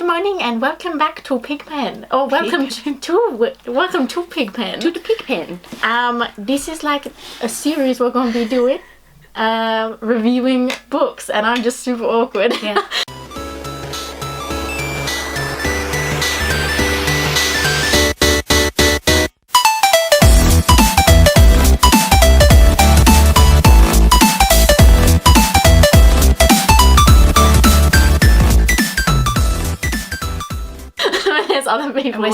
Good morning and welcome back to Piggy Pen. Or welcome to Piggy Pen. To the Piggy Pen. This is like a series we're going to be doing, reviewing books, and I'm just super awkward. Yeah. There's other people around.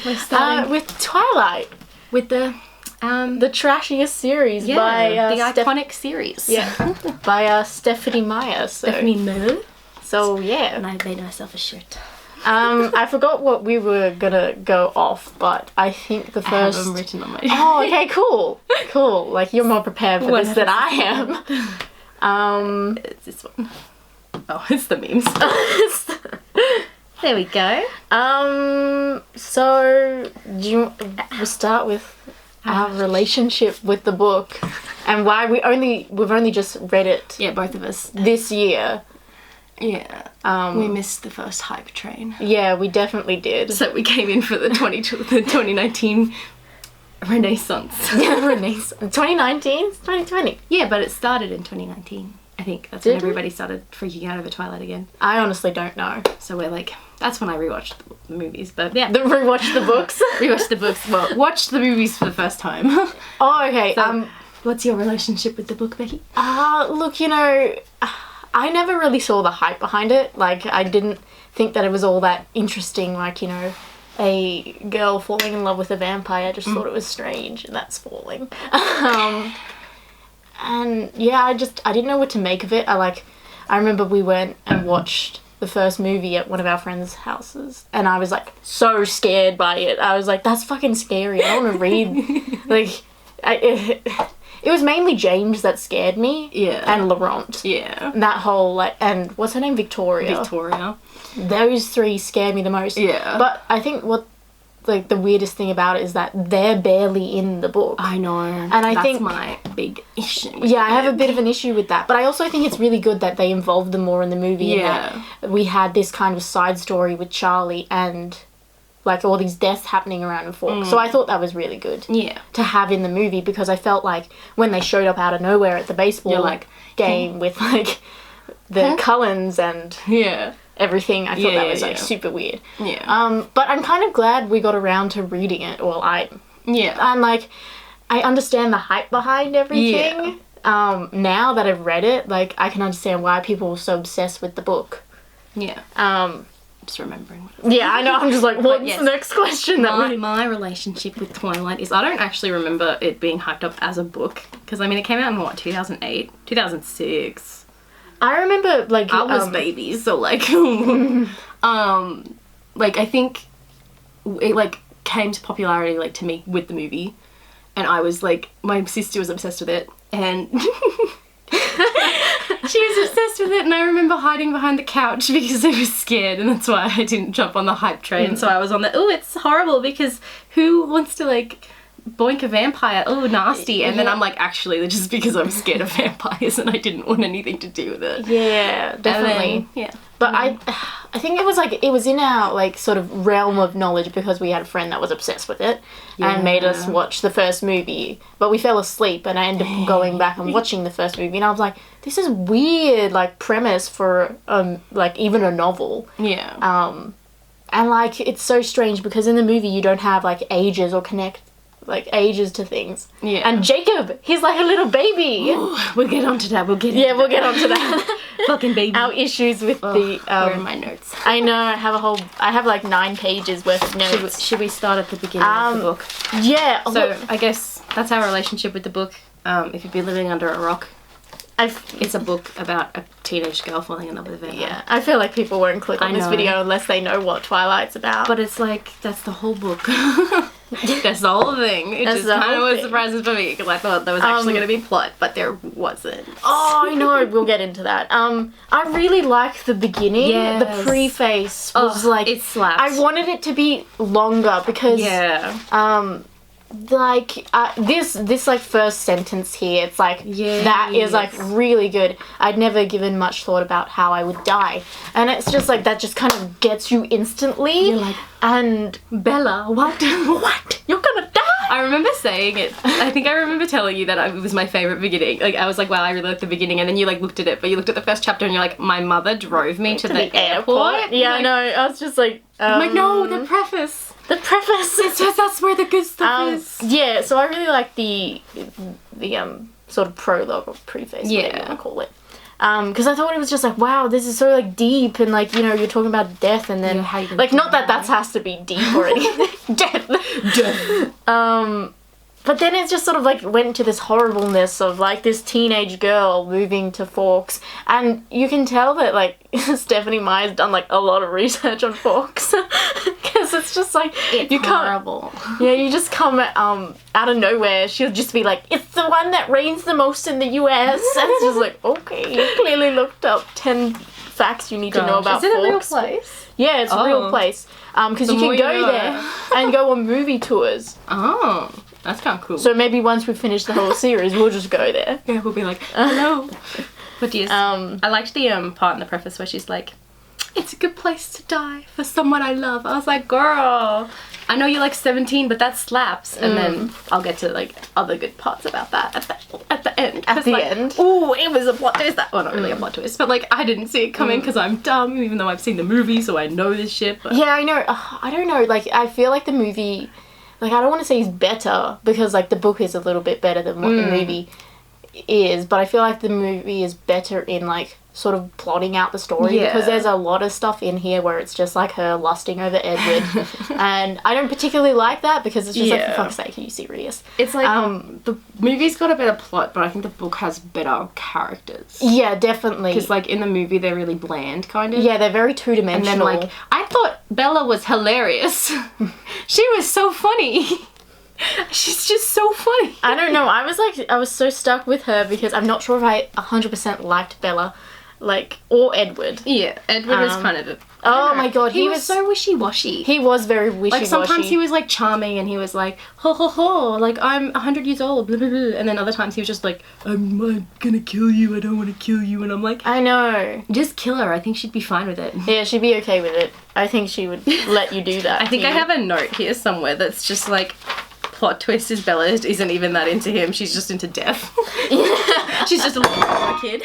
We're starting with Twilight. with the trashiest series by the iconic series. Yeah, by Stephanie Meyer. Stephanie Meyer. So yeah, And I made myself a shirt. I forgot what we were gonna go off, but I think the I have first. them written on my. Oh, okay, cool. Like you're more prepared for this than I am. It's this one. Oh, it's the memes. There we go. So we'll start with our relationship with the book and why we've only just read it. Yeah, both of us. This year. Yeah. We missed the first hype train. Yeah, we definitely did. So we came in for the 2019 Renaissance. Yeah, Renaissance. 2019? 2020. Yeah, but it started in 2019. I think that's when everybody started freaking out over Twilight again. I honestly don't know. So we're like, that's when I rewatched the movies. But yeah, Rewatch the books. rewatched the books. Well, watched the movies for the first time. Oh, okay. So, what's your relationship with the book, Becky? Look, I never really saw the hype behind it. Like, I didn't think that it was all that interesting. Like, a girl falling in love with a vampire. I just thought it was strange, and that's falling. And yeah, I didn't know what to make of it. I remember we went and watched the first movie at one of our friends' houses, and I was like so scared by it. I was like, that's fucking scary. I don't want to read. It was mainly James that scared me. Yeah. And Laurent. Yeah. And that whole and what's her name? Victoria. Those three scared me the most. Yeah. But I think what the weirdest thing about it is that they're barely in the book. I know. And I think that's my big issue. Yeah, I have a bit of an issue with that. But I also think it's really good that they involved them more in the movie. Yeah. And that we had this kind of side story with Charlie and all these deaths happening around in Fork. So I thought that was really good. Yeah. To have in the movie, because I felt like when they showed up out of nowhere at the baseball game with the Cullens and everything, I thought that was super weird. Yeah. But I'm kind of glad we got around to reading it. Well, I'm I understand the hype behind everything. Yeah. Now that I've read it, I can understand why people were so obsessed with the book. Yeah. Just remembering. Yeah, I know. I'm just like, what's the next question? My relationship with Twilight is I don't actually remember it being hyped up as a book, because it came out in 2008, 2006. I remember I was baby, so I think it came to popularity to me with the movie, and I was my sister was obsessed with it, and she was obsessed with it, and I remember hiding behind the couch because I was scared, and that's why I didn't jump on the hype train. So I was on the it's horrible because who wants to boink a vampire, nasty. And then I'm actually just because I'm scared of vampires and I didn't want anything to do with it. Yeah, definitely. But I think it was in our sort of realm of knowledge because we had a friend that was obsessed with it and made us watch the first movie, but we fell asleep and I ended up going back and watching the first movie, and I was like, this is weird premise for even a novel. Yeah. And it's so strange because in the movie you don't have ages or connect ages to things. Yeah. And Jacob, he's a little baby. Ooh, we'll get onto that. We'll get onto that. Fucking baby. Our issues with the where are my notes? I know, I have 9 pages worth of notes. Should we start at the beginning of the book? Yeah. So I guess that's our relationship with the book. If you've been living under a rock, it's a book about a teenage girl falling in love with a vampire. Yeah, I feel like people won't click on this video unless they know what Twilight's about. But it's that's the whole book. That's the whole thing. It just kind of was surprising for me because I thought there was actually going to be plot, but there wasn't. Oh, I know. We'll get into that. I really like the beginning. Yes. The preface was it slaps. I wanted it to be longer because like this like first sentence here, it's like that is like really good. I'd never given much thought about how I would die, and it's just like that just kind of gets you instantly. You're like, and Bella, what? What? You're gonna die? I remember saying it. I think I remember telling you that it was my favorite beginning. Like, I was like, wow, I really like the beginning. And then you like looked at it, but you looked at the first chapter and you're like, my mother drove me to the airport. Yeah, like, I know. I was just like, I'm like, no, the preface. The preface. That's where the good stuff is. Yeah, so I really like the sort of prologue or preface, whatever you want to call it. Because I thought it was just like, wow, this is so like deep, and like, you know, you're talking about death, and then like, not that that has to be deep or anything. Death. But then it just sort of like went into this horribleness of like this teenage girl moving to Forks, and you can tell that like Stephanie Meyer's done like a lot of research on Forks, because it's just like it's horrible. Yeah, you just come out of nowhere. She'll just be like, it's the one that rains the most in the US, and it's just like, okay, you clearly looked up 10 facts you need to know about Forks. Is it a real place? Yeah, it's a real place. Because you can go there and go on movie tours. Oh. That's kind of cool. So maybe once we finish the whole series, we'll just go there. Yeah, we'll be like, hello. But yes, I liked the part in the preface where she's like, it's a good place to die for someone I love. I was like, girl, I know you're like 17, but that slaps. And then I'll get to like other good parts about that at the end. At the like, end? Oh, it was a plot twist. Well, not really a plot twist, but like I didn't see it coming because I'm dumb, even though I've seen the movie, so I know this shit. But... Yeah, I know. I don't know. Like, I feel like the movie... Like, I don't want to say it's better, because, like, the book is a little bit better than what the movie is, but I feel like the movie is better in, like, sort of plotting out the story, because there's a lot of stuff in here where it's just, like, her lusting over Edward, and I don't particularly like that, because it's just like, for fuck's sake, are you serious? It's like, the movie's got a better plot, but I think the book has better characters. Yeah, definitely. Because, like, in the movie, they're really bland, kind of. Yeah, they're very two-dimensional. And then, like, I thought Bella was hilarious. She was so funny. She's just so funny. I don't know, I was so stuck with her, because I'm not sure if I 100% liked Bella. Like, or Edward. Yeah, Edward was kind of my god, he was so wishy-washy. He was very wishy-washy. Like, sometimes he was, like, charming, and he was like, ho ho ho, like, I'm 100 years old, blah blah blah, and then other times he was just like, I'm gonna kill you, I don't want to kill you, and I'm like, I know. Just kill her, I think she'd be fine with it. Yeah, she'd be okay with it. I think she would let you do that. I think I have a note here somewhere that's just like, plot twist is Bella isn't even that into him, she's just into death. She's just a little kid.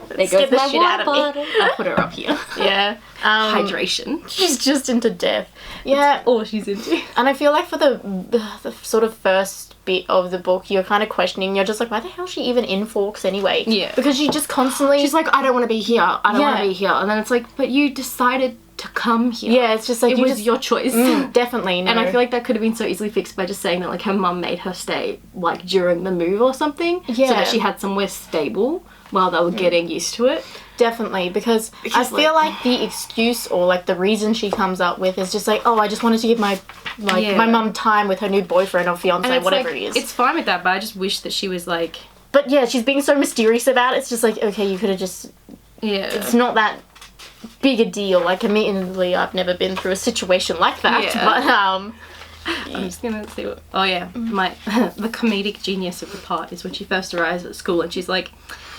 There goes the shit out of me. I'll put her up here. Yeah. Hydration. She's just into death. Yeah. That's all she's into. And I feel like for the sort of first bit of the book, you're kind of questioning, you're just like, why the hell is she even in Forks anyway? Yeah. Because she just constantly... She's like, I don't want to be here. I don't want to be here. And then it's like, but you decided to come here. Yeah, it's just like... It was your choice. Definitely, no. And I feel like that could have been so easily fixed by just saying that, like, her mum made her stay, like, during the move or something. Yeah. So that she had somewhere stable while they were getting used to it. Definitely, because I feel like the excuse or like the reason she comes up with is just like, oh, I just wanted to give my mum time with her new boyfriend or fiance, whatever like, it is. It's fine with that, but I just wish that she was like... But yeah, she's being so mysterious about it. It's just like, okay, you could have just... Yeah. It's not that big a deal. Like, admittedly, I've never been through a situation like that, but I'm just gonna see what... Oh yeah, the comedic genius of the part is when she first arrives at school and she's like,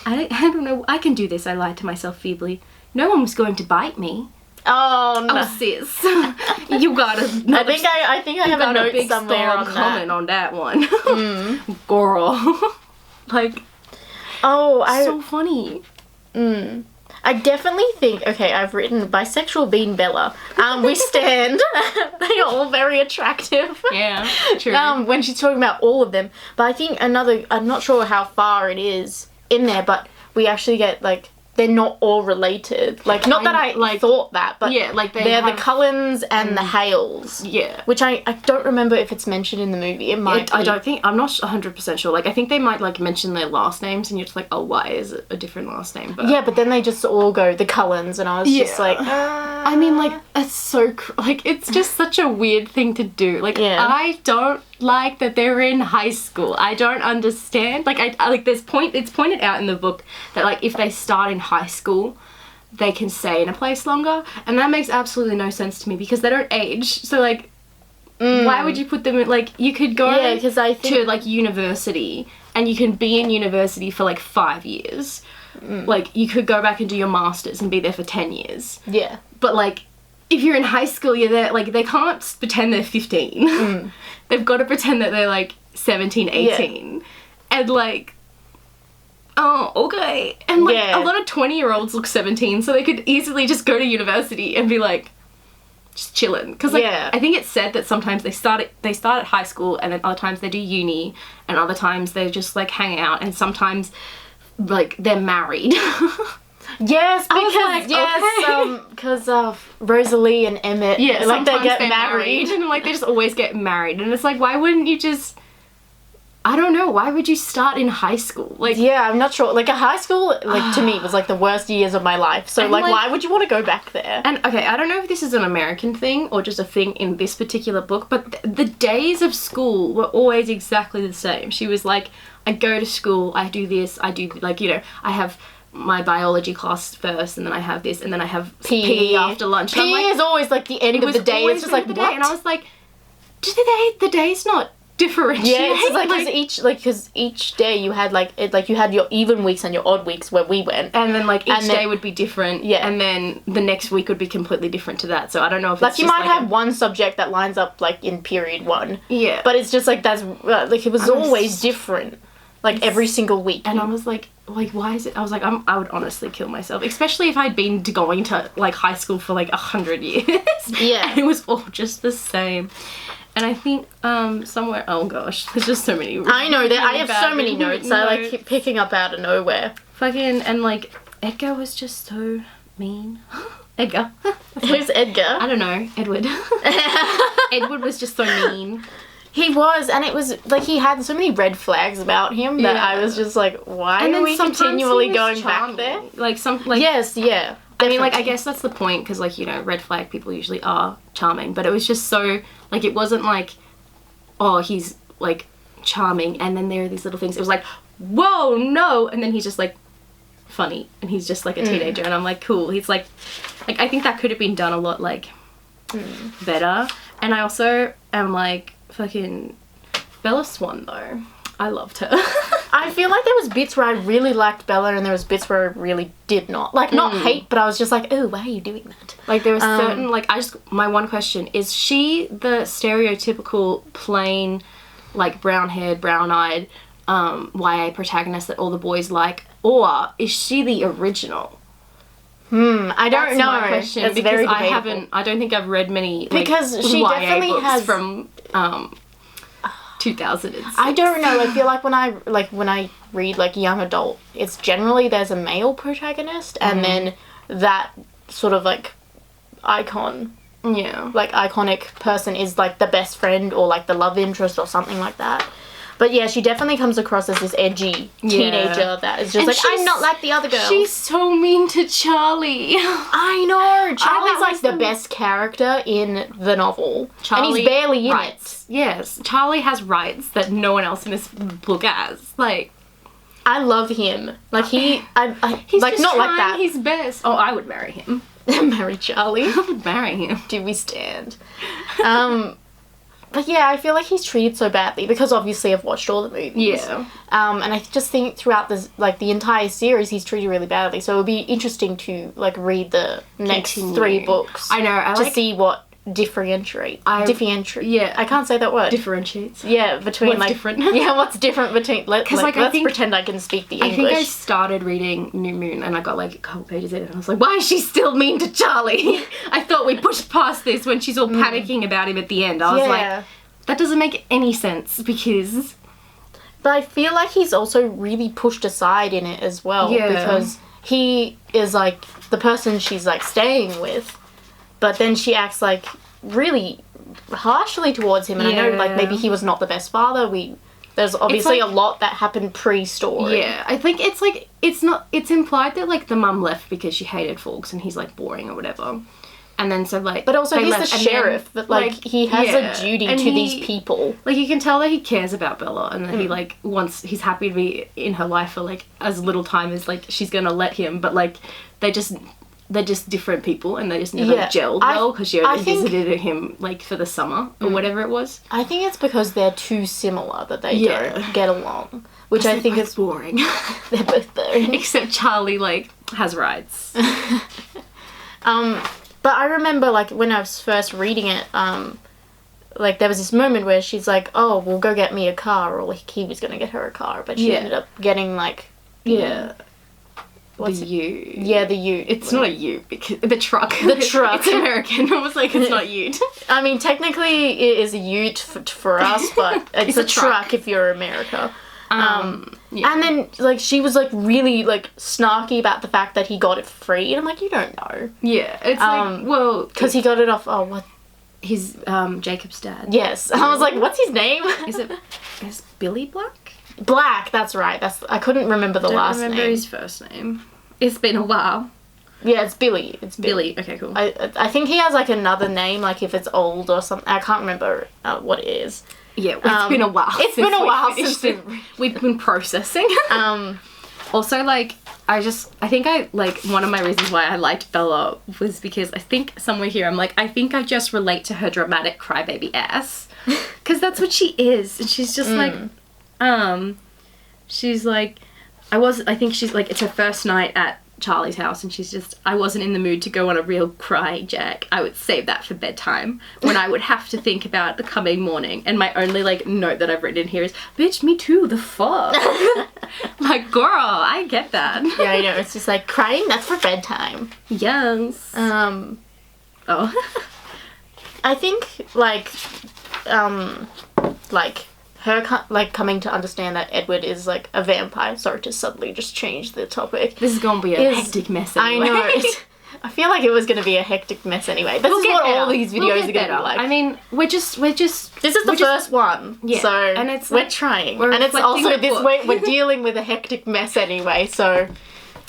I don't know, I can do this, I lied to myself feebly. No one was going to bite me. Oh no. Oh sis. You got a... I think I have a note somewhere on that. Comment on that one. Girl. Like... Oh, so funny. I definitely think, okay, I've written bisexual being Bella. We stand. They are all very attractive. Yeah, true. When she's talking about all of them. But I think I'm not sure how far it is in there, but we actually get, like, they're not all related. Like, not that I thought that, but yeah, like they're the Cullens and the Hales. Yeah. Which I don't remember if it's mentioned in the movie. It might be. I don't think, I'm not 100% sure. Like, I think they might, like, mention their last names and you're just like, oh, why is it a different last name? But... Yeah, but then they just all go the Cullens and I was just like... I mean, like, it's so... Like, it's just such a weird thing to do. Like, I don't like that they're in high school. I don't understand. Like, I like, it's pointed out in the book that, like, if they start in high school, they can stay in a place longer. And that makes absolutely no sense to me because they don't age. So, like, Why would you put them in, like, you could go because I think to, like, university, and you can be in university for, like, 5 years. Like, you could go back and do your masters and be there for 10 years. Yeah. But, like, if you're in high school, you're there, like, they can't pretend they're 15. They've got to pretend that they're, like, 17, 18. Yeah. And, like, oh, okay. And, like, a lot of 20-year-olds look 17, so they could easily just go to university and be, like, just chilling. Because, like, I think it's said that sometimes they start at high school, and then other times they do uni, and other times they just, like, hang out, and sometimes, like, they're married. Yes, because Rosalie and Emmett, like, they get married. And, like, they just always get married. And it's like, why wouldn't you just... I don't know, why would you start in high school? Like, yeah, I'm not sure. Like, a high school, like, to me, was, like, the worst years of my life. So, like, why would you want to go back there? And, okay, I don't know if this is an American thing or just a thing in this particular book, but the days of school were always exactly the same. She was like, I go to school, I do this, I do, like, you know, I have my biology class first, and then I have this, and then I have PE after lunch. PE is always, like, the end of the day. It's just like, what? And I was like, the day's not differentiate. Yeah, it's like, because each day you had, like, you had your even weeks and your odd weeks where we went. And then, like, each day would be different. Yeah. And then the next week would be completely different to that. So I don't know if it's you might have one subject that lines up, like, in period 1. Yeah. But it's just, like, that's, like, it was always different. Like, every single week. And I was like, why is it? I was like, I would honestly kill myself. Especially if I'd been going to, like, high school for, like, 100 years. Yeah. And it was all just the same. And I think somewhere, oh gosh, there's just so many. I know that I have so many notes. I like keep picking up out of nowhere. Fucking, and like Edgar was just so mean. Edgar. Who's Edgar? I don't know. Edward. Edward was just so mean. He was, and it was like he had so many red flags about him that I was just like, why are we continually going back there? Like some, like yes, yeah. I mean, like, I guess that's the point, because, like, you know, red flag people usually are charming, but it was just so, like, it wasn't like, oh, he's, like, charming, and then there are these little things. It was like, whoa, no, and then he's just, like, funny, and he's just, like, a teenager, and I'm like, cool. He's, like, I think that could have been done a lot, like, better, and I also am, like, fucking Bella Swan, though. I loved her. I feel like there was bits where I really liked Bella, and there was bits where I really did not. Like, not hate, but I was just like, oh, why are you doing that? Like, there was certain, like, my one question, is she the stereotypical plain, like, brown-haired, brown-eyed YA protagonist that all the boys like, or is she the original? I don't know. My question, it's because very debatable. I don't think I've read many, like, because she YA definitely books has from 2006. I don't know. I feel like when I read, like, young adult, it's generally there's a male protagonist, and then that sort of, like, icon, like, iconic person is, like, the best friend or, like, the love interest or something like that. But yeah, she definitely comes across as this edgy teenager that is just like, I'm not like the other girls. She's so mean to Charlie. I know. Charlie's like the best character in the novel. Charlie, and he's barely in it. Yes. Charlie has rights that no one else in this book has. Like, I love him. Like, he's like, not like that. He's best. Oh, I would marry him. Marry Charlie. I would marry him. Do we stand? But yeah, I feel like he's treated so badly because obviously I've watched all the movies. Yeah. And I just think throughout this, like, the entire series, he's treated really badly. So it would be interesting to, like, read the next 3 books. I know. To see what differentiates. Yeah. I can't say that word. Differentiates. Yeah, between, what's like... different? Yeah, what's different between... let's pretend I can speak the English. I think I started reading New Moon and I got, like, a couple pages in and I was like, why is she still mean to Charlie? I thought we pushed past this when she's all panicking about him at the end. I was like... That doesn't make any sense because... But I feel like he's also really pushed aside in it as well. Yeah. Because he is, like, the person she's, like, staying with. But then she acts, like, really harshly towards him. And I know, like, maybe he was not the best father. There's obviously a lot that happened pre-story. Yeah. I think it's, like, it's implied that, like, the mum left because she hated Fawkes and he's, like, boring or whatever. And then so, like... But also he's the sheriff, that, like, he has a duty to these people. Like, you can tell that he cares about Bella and that he, like, he's happy to be in her life for, like, as little time as, like, she's gonna let him. But, like, they just they're just different people and they just never Yeah. gelled well because she I only think- visited him like for the summer or whatever it was. I think it's because they're too similar that they Yeah. don't get along, which I think is boring. they're both boring. Except Charlie like has rights. But I remember, like, when I was first reading it, like, there was this moment where she's like, oh, well, go get me a car, or like, he was going to get her a car, but she Yeah. ended up getting, like... Yeah. What's the it? Ute. Yeah, the Ute. It's not a Ute because the truck. The truck. It's American. I was like, it's not Ute. I mean, technically, it is a Ute for us, but it's a truck if you're America. Yeah. And then, like, she was, like, really, like, snarky about the fact that he got it free, and I'm like, you don't know. Yeah, it's like, well, Because he got it off, what? his Jacob's dad. Yes. I was like, what's his name? Is Billy Black? Black, that's right. I couldn't remember the last Don't remember name. his first name. It's been a while. Yeah, it's Billy. It's Billy. Okay, cool. I think he has, like, another name, like, if it's old or something. I can't remember what it is. Yeah, it's been a while. It's been a while since we've been processing. Also, like, I think one of my reasons why I liked Bella was because I think somewhere here I'm like, I think I just relate to her dramatic crybaby ass. Because that's what she is. And she's just like, she's like, I think she's like, it's her first night at Charlie's house and she's just, I wasn't in the mood to go on a real cry, Jack. I would save that for bedtime when I would have to think about the coming morning. And my only like note that I've written in here is, bitch, me too, the fuck? Like, girl, I get that. Yeah, I know. It's just like, crying, that's for bedtime. Yes. Oh. I think, her coming to understand that Edward is like a vampire. Sorry to suddenly just change the topic. This is gonna be a hectic mess anyway. I know. I feel like it was gonna be a hectic mess anyway. This is what all these videos are gonna be like. I mean, we're just. This is the first one. Yeah. So and it's we're like, trying. we're And it's reflecting also the this book. way we're dealing with a hectic mess anyway. So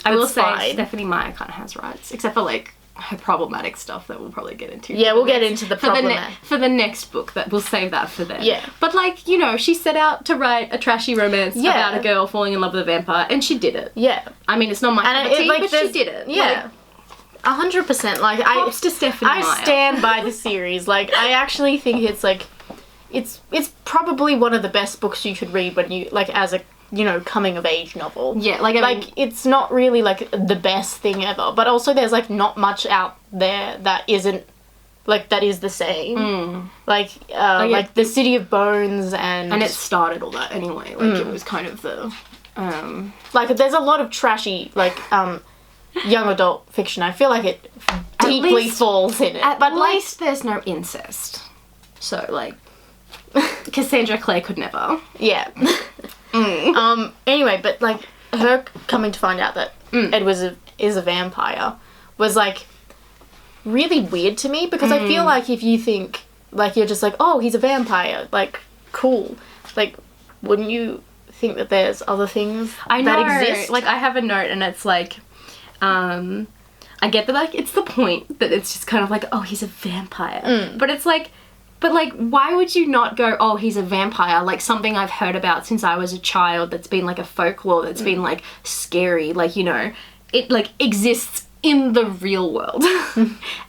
I will it's say fine. Stephanie Meyer kind of has rights, except for like her problematic stuff that we'll probably get into. Yeah, we'll get into the problematic. For the next book, that we'll save that for then. Yeah. But like, you know, she set out to write a trashy romance about a girl falling in love with a vampire, and she did it. Yeah. I mean, it's not my cup of tea, but she did it. Yeah. 100%. Like, Props to Stephanie I Meyer. stand by the series. Like, I actually think it's like, it's probably one of the best books you could read when you, like, as a, you know, coming of age novel. Yeah, like, I mean, it's not really like the best thing ever, but also there's like not much out there that isn't like that is the same. Like the City of Bones and it started all that anyway. Like it was kind of the like there's a lot of trashy like young adult fiction. I feel like it deeply least- falls in it. But at least there's no incest. So like Cassandra Clare could never. Yeah. Anyway, but like her coming to find out that Edward is a vampire was like really weird to me because I feel like if you think like you're just like, oh, he's a vampire, like cool, like wouldn't you think that there's other things that exist? Like I have a note and it's like I get that like it's the point that it's just kind of like, oh, he's a vampire. But it's like, but like, why would you not go, oh, he's a vampire, like something I've heard about since I was a child that's been like a folklore that's been like scary, like, you know, it like exists in the real world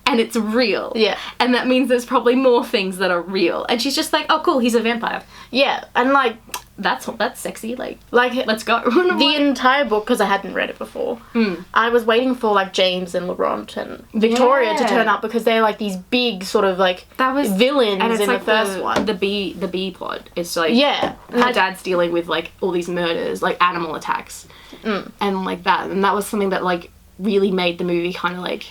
and it's real. Yeah. And that means there's probably more things that are real. And she's just like, oh, cool, he's a vampire. Yeah, and like That's sexy, like let's go. The entire book, because I hadn't read it before, I was waiting for like James and Laurent and Victoria to turn up because they're like these big sort of like villains and it's in like the first one. The B plot. It's like her dad's dealing with like all these murders, like animal attacks, and like that, and that was something that like really made the movie kind of like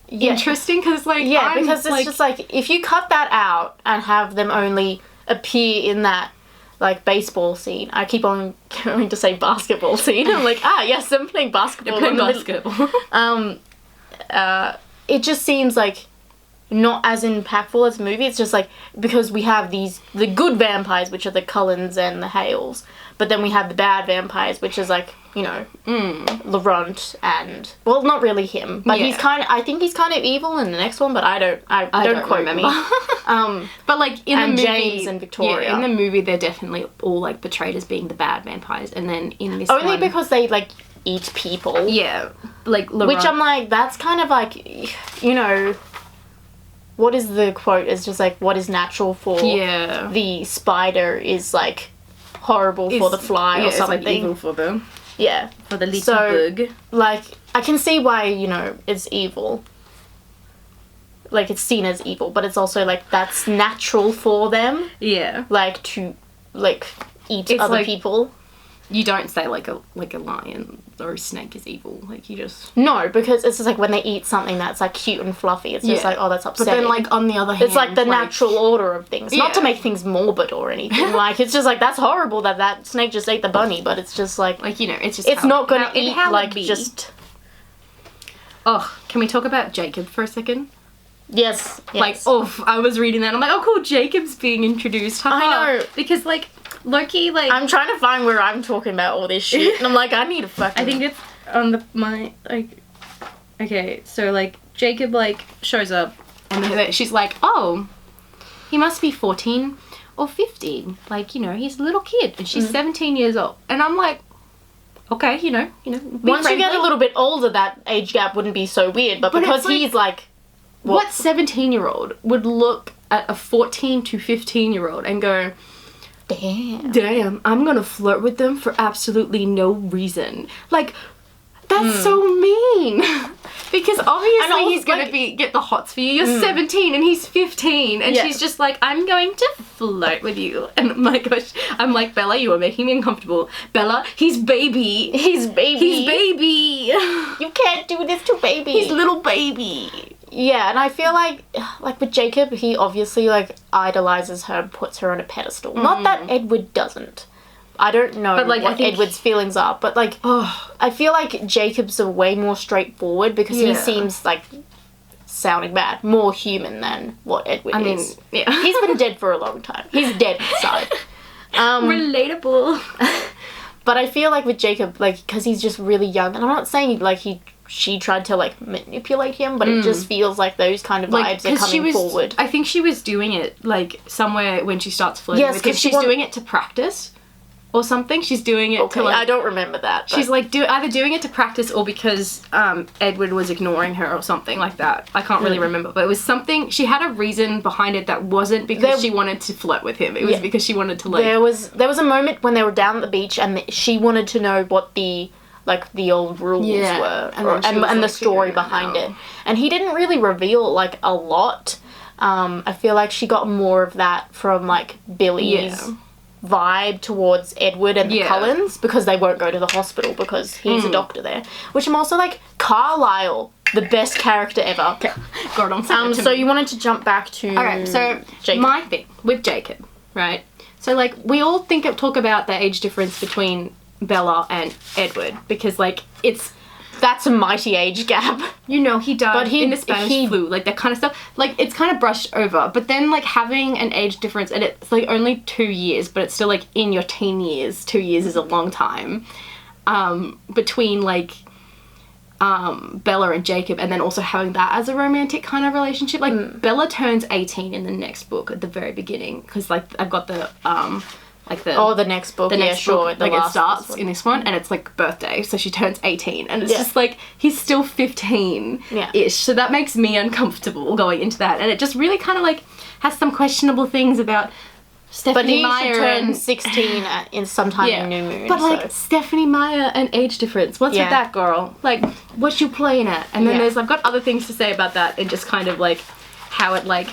interesting because like because it's just like if you cut that out and have them only appear in that like baseball scene. I keep on going to say basketball scene. I'm like, yes, I'm playing basketball. You're playing basketball. It just seems like not as impactful as a movie. It's just like because we have the good vampires, which are the Cullens and the Hales, but then we have the bad vampires, which is like, you know, Laurent and well, not really him, but I think he's kind of evil in the next one, but I don't quote remember. Me. But like in the movie, James and Victoria, in the movie, they're definitely all like portrayed as being the bad vampires, and then in this only because they like eat people. Yeah. Like, Which I'm like, that's kind of like, you know, what is the quote? It's just like, what is natural for the spider is like horrible for the fly or something. It's like evil for them. Yeah. For the little bug. Like, I can see why, you know, it's evil. Like, it's seen as evil, but it's also like, that's natural for them. Yeah. Like, to, like, eat other people. You don't say like a lion or a snake is evil. Like, you just... No, because it's just like when they eat something that's like cute and fluffy, it's just like, oh, that's upsetting. But then, like, on the other hand, it's like the natural order of things. Not to make things morbid or anything. Like, it's just like, that's horrible that snake just ate the bunny, but it's just like... Like, you know, it's just... It's not gonna eat, like, just... Oh, can we talk about Jacob for a second? Yes. Like, I was reading that, I'm like, oh, cool, Jacob's being introduced. I know. Because, like, Loki, like... I'm trying to find where I'm talking about all this shit, and I'm like, I need to fucking... I think it's on my, like... Okay, so, like, Jacob, like, shows up, and then she's like, oh, he must be 14 or 15. Like, you know, he's a little kid, and she's 17 years old. And I'm like, okay, you know. Once you get a little bit older, that age gap wouldn't be so weird, but because he's, like... What 17-year-old would look at a 14 to 15-year-old and go... Damn, I'm gonna flirt with them for absolutely no reason. Like, that's so mean. Because obviously he's gonna get the hots for you. You're 17 and he's 15, and she's just like, I'm going to flirt with you. And oh my gosh, I'm like, Bella, you are making me uncomfortable. Bella, he's baby. He's baby. You can't do this to baby. He's little baby. Yeah, and I feel like with Jacob, he obviously, like, idolizes her and puts her on a pedestal. Not that Edward doesn't. I don't know what Edward's feelings are, but, like, I feel like Jacob's a way more straightforward because he seems, like, sounding bad, more human than what Edward is. Yeah. He's been dead for a long time. He's dead inside. Relatable. But I feel like with Jacob, like, because he's just really young, and I'm not saying, like, she tried to, like, manipulate him, but it just feels like those kind of vibes are coming forward. I think she was doing it, like, somewhere when she starts flirting with him. She's doing it to practice or something. She's doing it to, like... I don't remember that. She's, like, either doing it to practice or because Edward was ignoring her or something like that. I can't really remember. But it was something... She had a reason behind it that wasn't because she wanted to flirt with him. It was because she wanted to, like... There was a moment when they were down at the beach and she wanted to know what the... like, the old rules were, and the story behind it. And he didn't really reveal, like, a lot. I feel like she got more of that from, like, Billy's vibe towards Edward and the Cullens, because they won't go to the hospital because he's a doctor there. Which I'm also like, Carlisle, the best character ever. God, so you wanted to jump back to okay, so Jacob. My thing with Jacob, right? So, like, we all talk about the age difference between Bella and Edward because, like, that's a mighty age gap. You know, he died in the Spanish flu, like, that kind of stuff. Like, it's kind of brushed over, but then, like, having an age difference, and it's, like, only 2 years, but it's still, like, in your teen years. 2 years is a long time. Between, like, Bella and Jacob, and then also having that as a romantic kind of relationship. Like, Bella turns 18 in the next book at the very beginning, because, like, I've got the, the next book. The next book, like, it starts in this one, and it's, like, birthday, so she turns 18, and it's just, like, he's still 15-ish, so that makes me uncomfortable going into that, and it just really kind of, like, has some questionable things about Stephanie Meyer. But he should turn 16 in sometime in New Moon. But, like, Stephanie Meyer and age difference, what's with that girl? Like, what's you playing at? And then I've got other things to say about that, and just kind of, like, how it, like,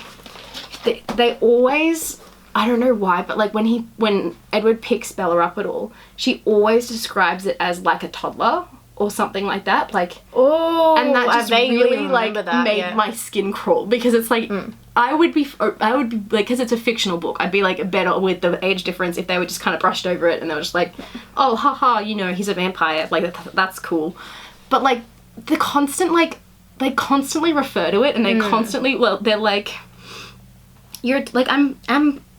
they always... I don't know why, but, like, when Edward picks Bella up at all, she always describes it as, like, a toddler or something like that. Like, and that just really, like, made my skin crawl, because it's like, I would be, like, because it's a fictional book, I'd be, like, better with the age difference if they were just kind of brushed over it and they were just like, oh, haha, you know, he's a vampire, like, that's cool. But, like, the constant, like, they constantly refer to it, and they constantly, well, they're like, you're, like, I'm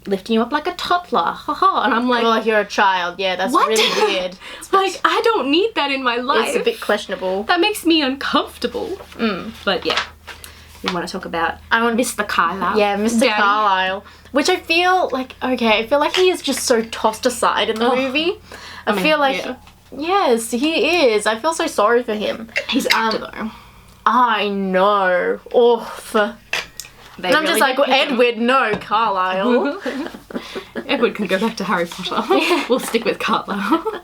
lifting you up like a toddler, haha, and I'm like... Well, like, you're a child, that's really weird. Like, I don't need that in my life. It's a bit questionable. That makes me uncomfortable. But, yeah. We want to talk about Mr. Carlisle. Yeah, Mr. Carlisle. Which I feel like, I feel like he is just so tossed aside in the movie. I feel like Yes, he is. I feel so sorry for him. He's an actor though. I know. Oof. And I'm really just like, well, Edward, no, Carlisle. Edward can go back to Harry Potter. We'll stick with Carlisle.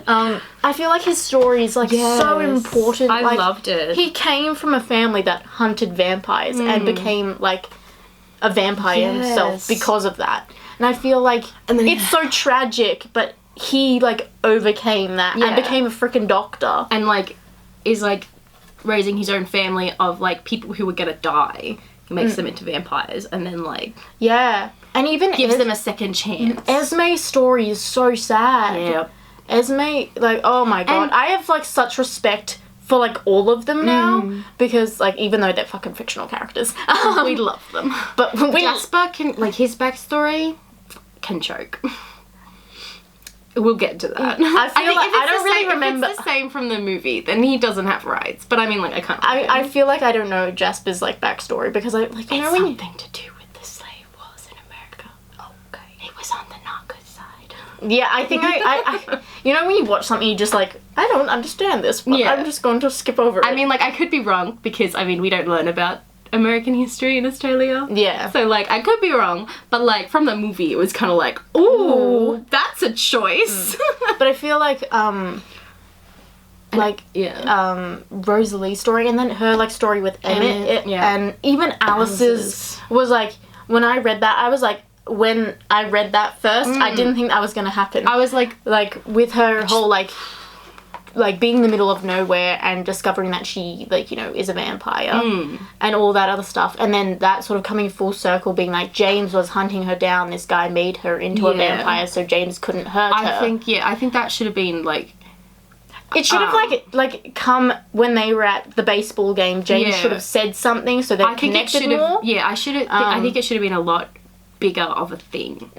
I feel like his story is like so important. I loved it. He came from a family that hunted vampires and became like a vampire himself because of that. And I feel like it's so tragic, but he like overcame that and became a freaking doctor. And like is like raising his own family of like people who were gonna die. He makes them into vampires and then like and even gives them a second chance. Esme's story is so sad. Yeah. Esme, like, oh my god, I have like such respect for like all of them now because like even though they're fucking fictional characters, we love them. But Jasper can like his backstory can choke. We'll get to that. I don't really remember. If it's the same from the movie, then he doesn't have rights. But I mean, like, I can't. I feel like I don't know Jasper's like backstory because I like you know when something to do with the slave wars in America. Okay, he was on the narco side. Yeah, I think I you know when you watch something you just like I don't understand this, but I'm just going to skip over it. I mean, like I could be wrong because I mean we don't learn about American history in Australia. Yeah. So like I could be wrong, but like from the movie it was kind of like, ooh, that's a choice. But I feel like Rosalie's story and then her like story with Emmett and even Alice's was like when I read that I was like when I read that first I didn't think that was gonna happen. I was like with her whole like being in the middle of nowhere and discovering that she, like, you know, is a vampire and all that other stuff. And then that sort of coming full circle being like, James was hunting her down. This guy made her into a vampire so James couldn't hurt her. I think that should have been, like... It should have, like, come when they were at the baseball game. James should have said something so they connected more. Yeah, I think it should have been a lot bigger of a thing.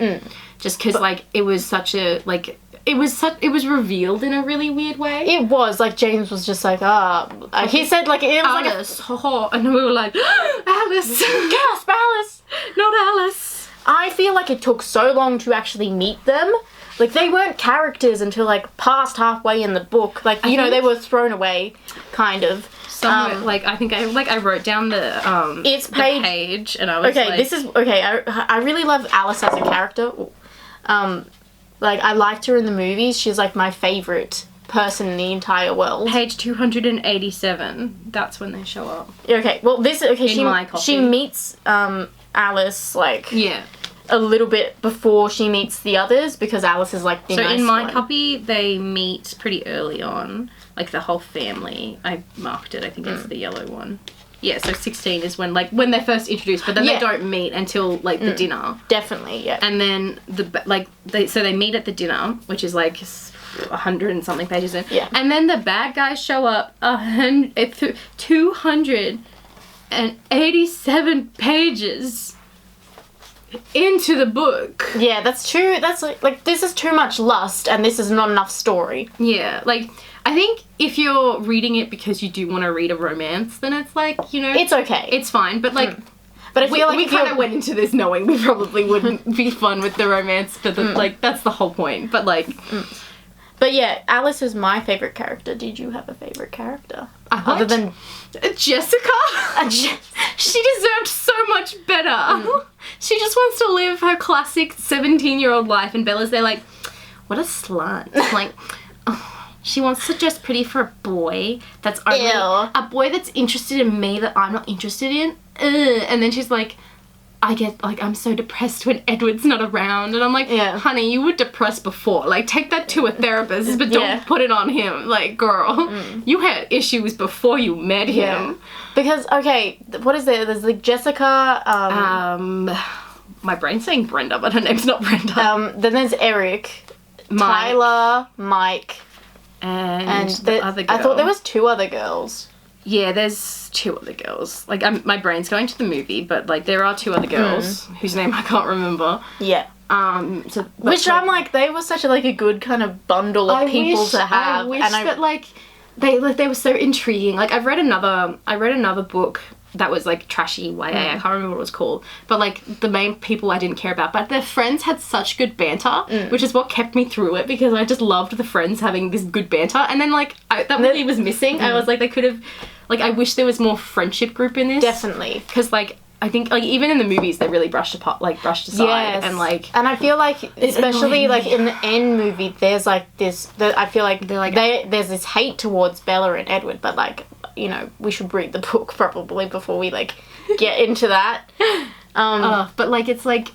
Just because, like, it was such a, like... It was revealed in a really weird way. It was like James was just like, he said like it was Alice, and we were like, Alice, gasp, Alice, not Alice. I feel like it took so long to actually meet them. Like they weren't characters until like past halfway in the book. Like you know they were thrown away, kind of. Like I think I wrote down the it's page and I was okay. This is okay. I really love Alice as a character. Like, I liked her in the movies. She's, like, my favourite person in the entire world. Page 287. That's when they show up. Okay, well, my copy. She meets, Alice, like... Yeah. A little bit before she meets the others, because Alice is, like, the nice one. So, in my copy, they meet pretty early on. Like, the whole family. I marked it. I think it's the yellow one. Yeah, so 16 is when they're first introduced, but then they don't meet until, like, the dinner. Definitely, yeah. And then, they meet at the dinner, which is, like, 100 and something pages in. Yeah. And then the bad guys show up 287 pages into the book. Yeah, that's true. That's, like, this is too much lust, and this is not enough story. Yeah, like... I think if you're reading it because you do want to read a romance, then it's like, you know... It's okay. It's fine, but like... But I feel like we kind of went into this knowing we probably wouldn't be fun with the romance, but like, that's the whole point. But like... But yeah, Alice is my favourite character. Did you have a favourite character? Other than... Jessica? She deserved so much better. She just wants to live her classic 17-year-old life, and Bella's there like, what a slut. Like... She wants to dress pretty for a boy that's only a boy that's interested in me that I'm not interested in. And then she's like, I'm so depressed when Edward's not around. And I'm like, honey, you were depressed before. Like, take that to a therapist, but don't put it on him. Like, girl, you had issues before you met him. Because, okay, what is there? There's like Jessica. My brain's saying Brenda, but her name's not Brenda. Then there's Eric, Tyler, Mike. And the other girl. I thought there was 2 other girls. Yeah, there's 2 other girls. Like, my brain's going to the movie, but, like, there are 2 other girls whose name I can't remember. Yeah. Which I'm like, they were such a good kind of bundle of people to have. I wish that, like, they were so intriguing. Like, I read another book that was like trashy YA. I can't remember what it was called. But like the main people I didn't care about. But their friends had such good banter, which is what kept me through it, because I just loved the friends having this good banter. And then like that really was missing. I was like, they could have, like, I wish there was more friendship group in this. Definitely. Because like, I think like even in the movies they really brushed aside, and like, and I feel like especially like in the end movie there's like I feel like there's this hate towards Bella and Edward, but like, you know, we should read the book probably before we like get into that. But like it's like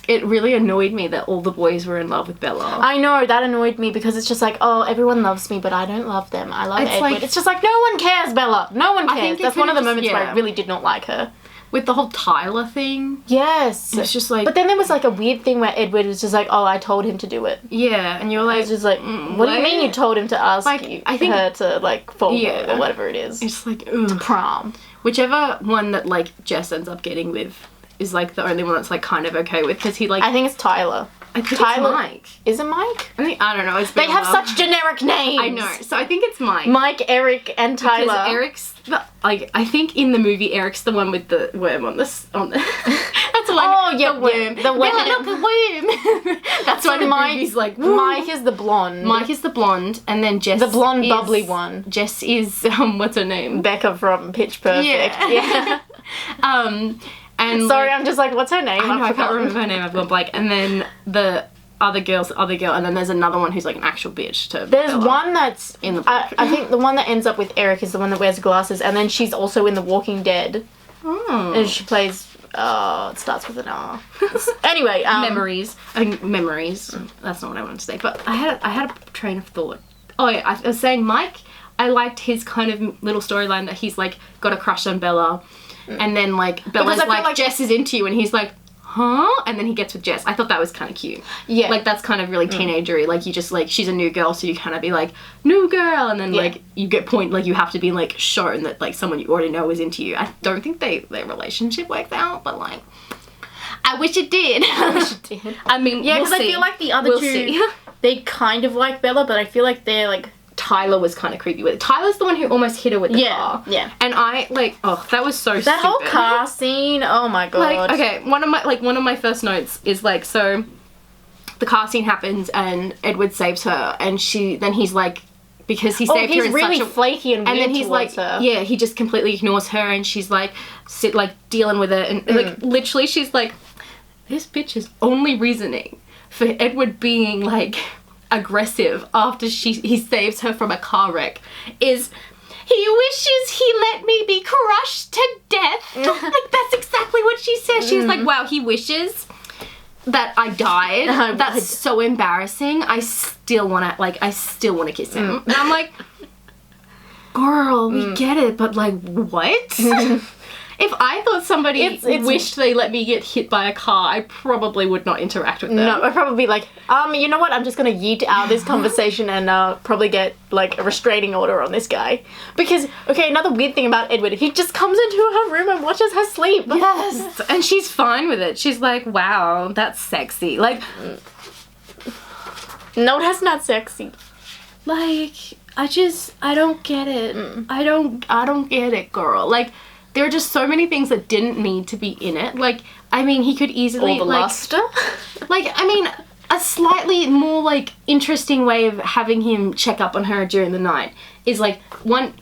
it really annoyed me that all the boys were in love with Bella. I know, that annoyed me, because it's just like, oh, everyone loves me, but I don't love them. I love Edward. Like, it's just like, no one cares, Bella. No one cares. I think that's one of the moments where I really did not like her. With the whole Tyler thing. Yes. It's just like... But then there was like a weird thing where Edward was just like, oh, I told him to do it. Yeah, and you're like... It's just like, what do you mean you told him to ask like, I think her to like fall or whatever it is. It's like, ugh. To prom. Whichever one that like Jess ends up getting with is like the only one that's like kind of okay with, because he like... I think it's Tyler. I think it's Mike. Is it Mike? I don't know. They have such generic names. I know. So I think it's Mike. Mike, Eric, and Tyler. Because Eric's like, I think in the movie Eric's the one with the worm on the that's the one. Oh yeah, the worm. The worm. Yeah, look, a worm. That's why the movie's like. Woo. Mike is the blonde. Mike is the blonde, and then Jess. The blonde, bubbly one. Jess is what's her name? Becca from Pitch Perfect. Yeah. And sorry, I'm just like, what's her name? I can't remember her name. I've gone blank. And then the other girl, and then there's another one who's like an actual bitch to There's Bella one that's in the book. I think the one that ends up with Eric is the one that wears glasses, and then she's also in The Walking Dead. Oh. And she plays it starts with an R. Anyway, memories. Memories. That's not what I wanted to say. But I had a train of thought. Oh yeah, I was saying Mike, I liked his kind of little storyline that he's like got a crush on Bella. And then like Bella's like Jess is into you, and he's like, huh? And then he gets with Jess. I thought that was kind of cute. Yeah. Like that's kind of really teenagery. Like you just like, she's a new girl, so you kind of be like, new girl, and then like you get like you have to be like shown that like someone you already know is into you. I don't think their relationship works out, but like I wish it did. I wish it did. I mean, yeah, because I feel like the other two, they kind of like Bella, but I feel like they're like, Tyler was kind of creepy with it. Tyler's the one who almost hit her with the car. Yeah. And I like, oh, that was so stupid. That whole car scene, oh my god. Like, okay, one of my first notes is like, so the car scene happens and Edward saves her, and then he's like, because he saved her in really such a flaky and weird, and then he's like, her. Yeah, he just completely ignores her, and she's like dealing with it, and like literally she's like, this bitch is only reasoning for Edward being like aggressive after he saves her from a car wreck is he wishes he let me be crushed to death. Like that's exactly what she says. She's like, wow, he wishes that I died. That's so embarrassing. I still wanna kiss him. And I'm like, girl, we get it, but like what? If I thought somebody wished they let me get hit by a car, I probably would not interact with them. No, I'd probably be like, you know what? I'm just gonna yeet out this conversation and probably get like a restraining order on this guy. Because, okay, another weird thing about Edward, he just comes into her room and watches her sleep. Yes, and she's fine with it. She's like, wow, that's sexy. Like, no, that's not sexy. Like, I don't get it. I don't get it, girl. Like, there are just so many things that didn't need to be in it. Like, I mean, he could easily... Or the luster? Like, I mean, a slightly more, like, interesting way of having him check up on her during the night is, like,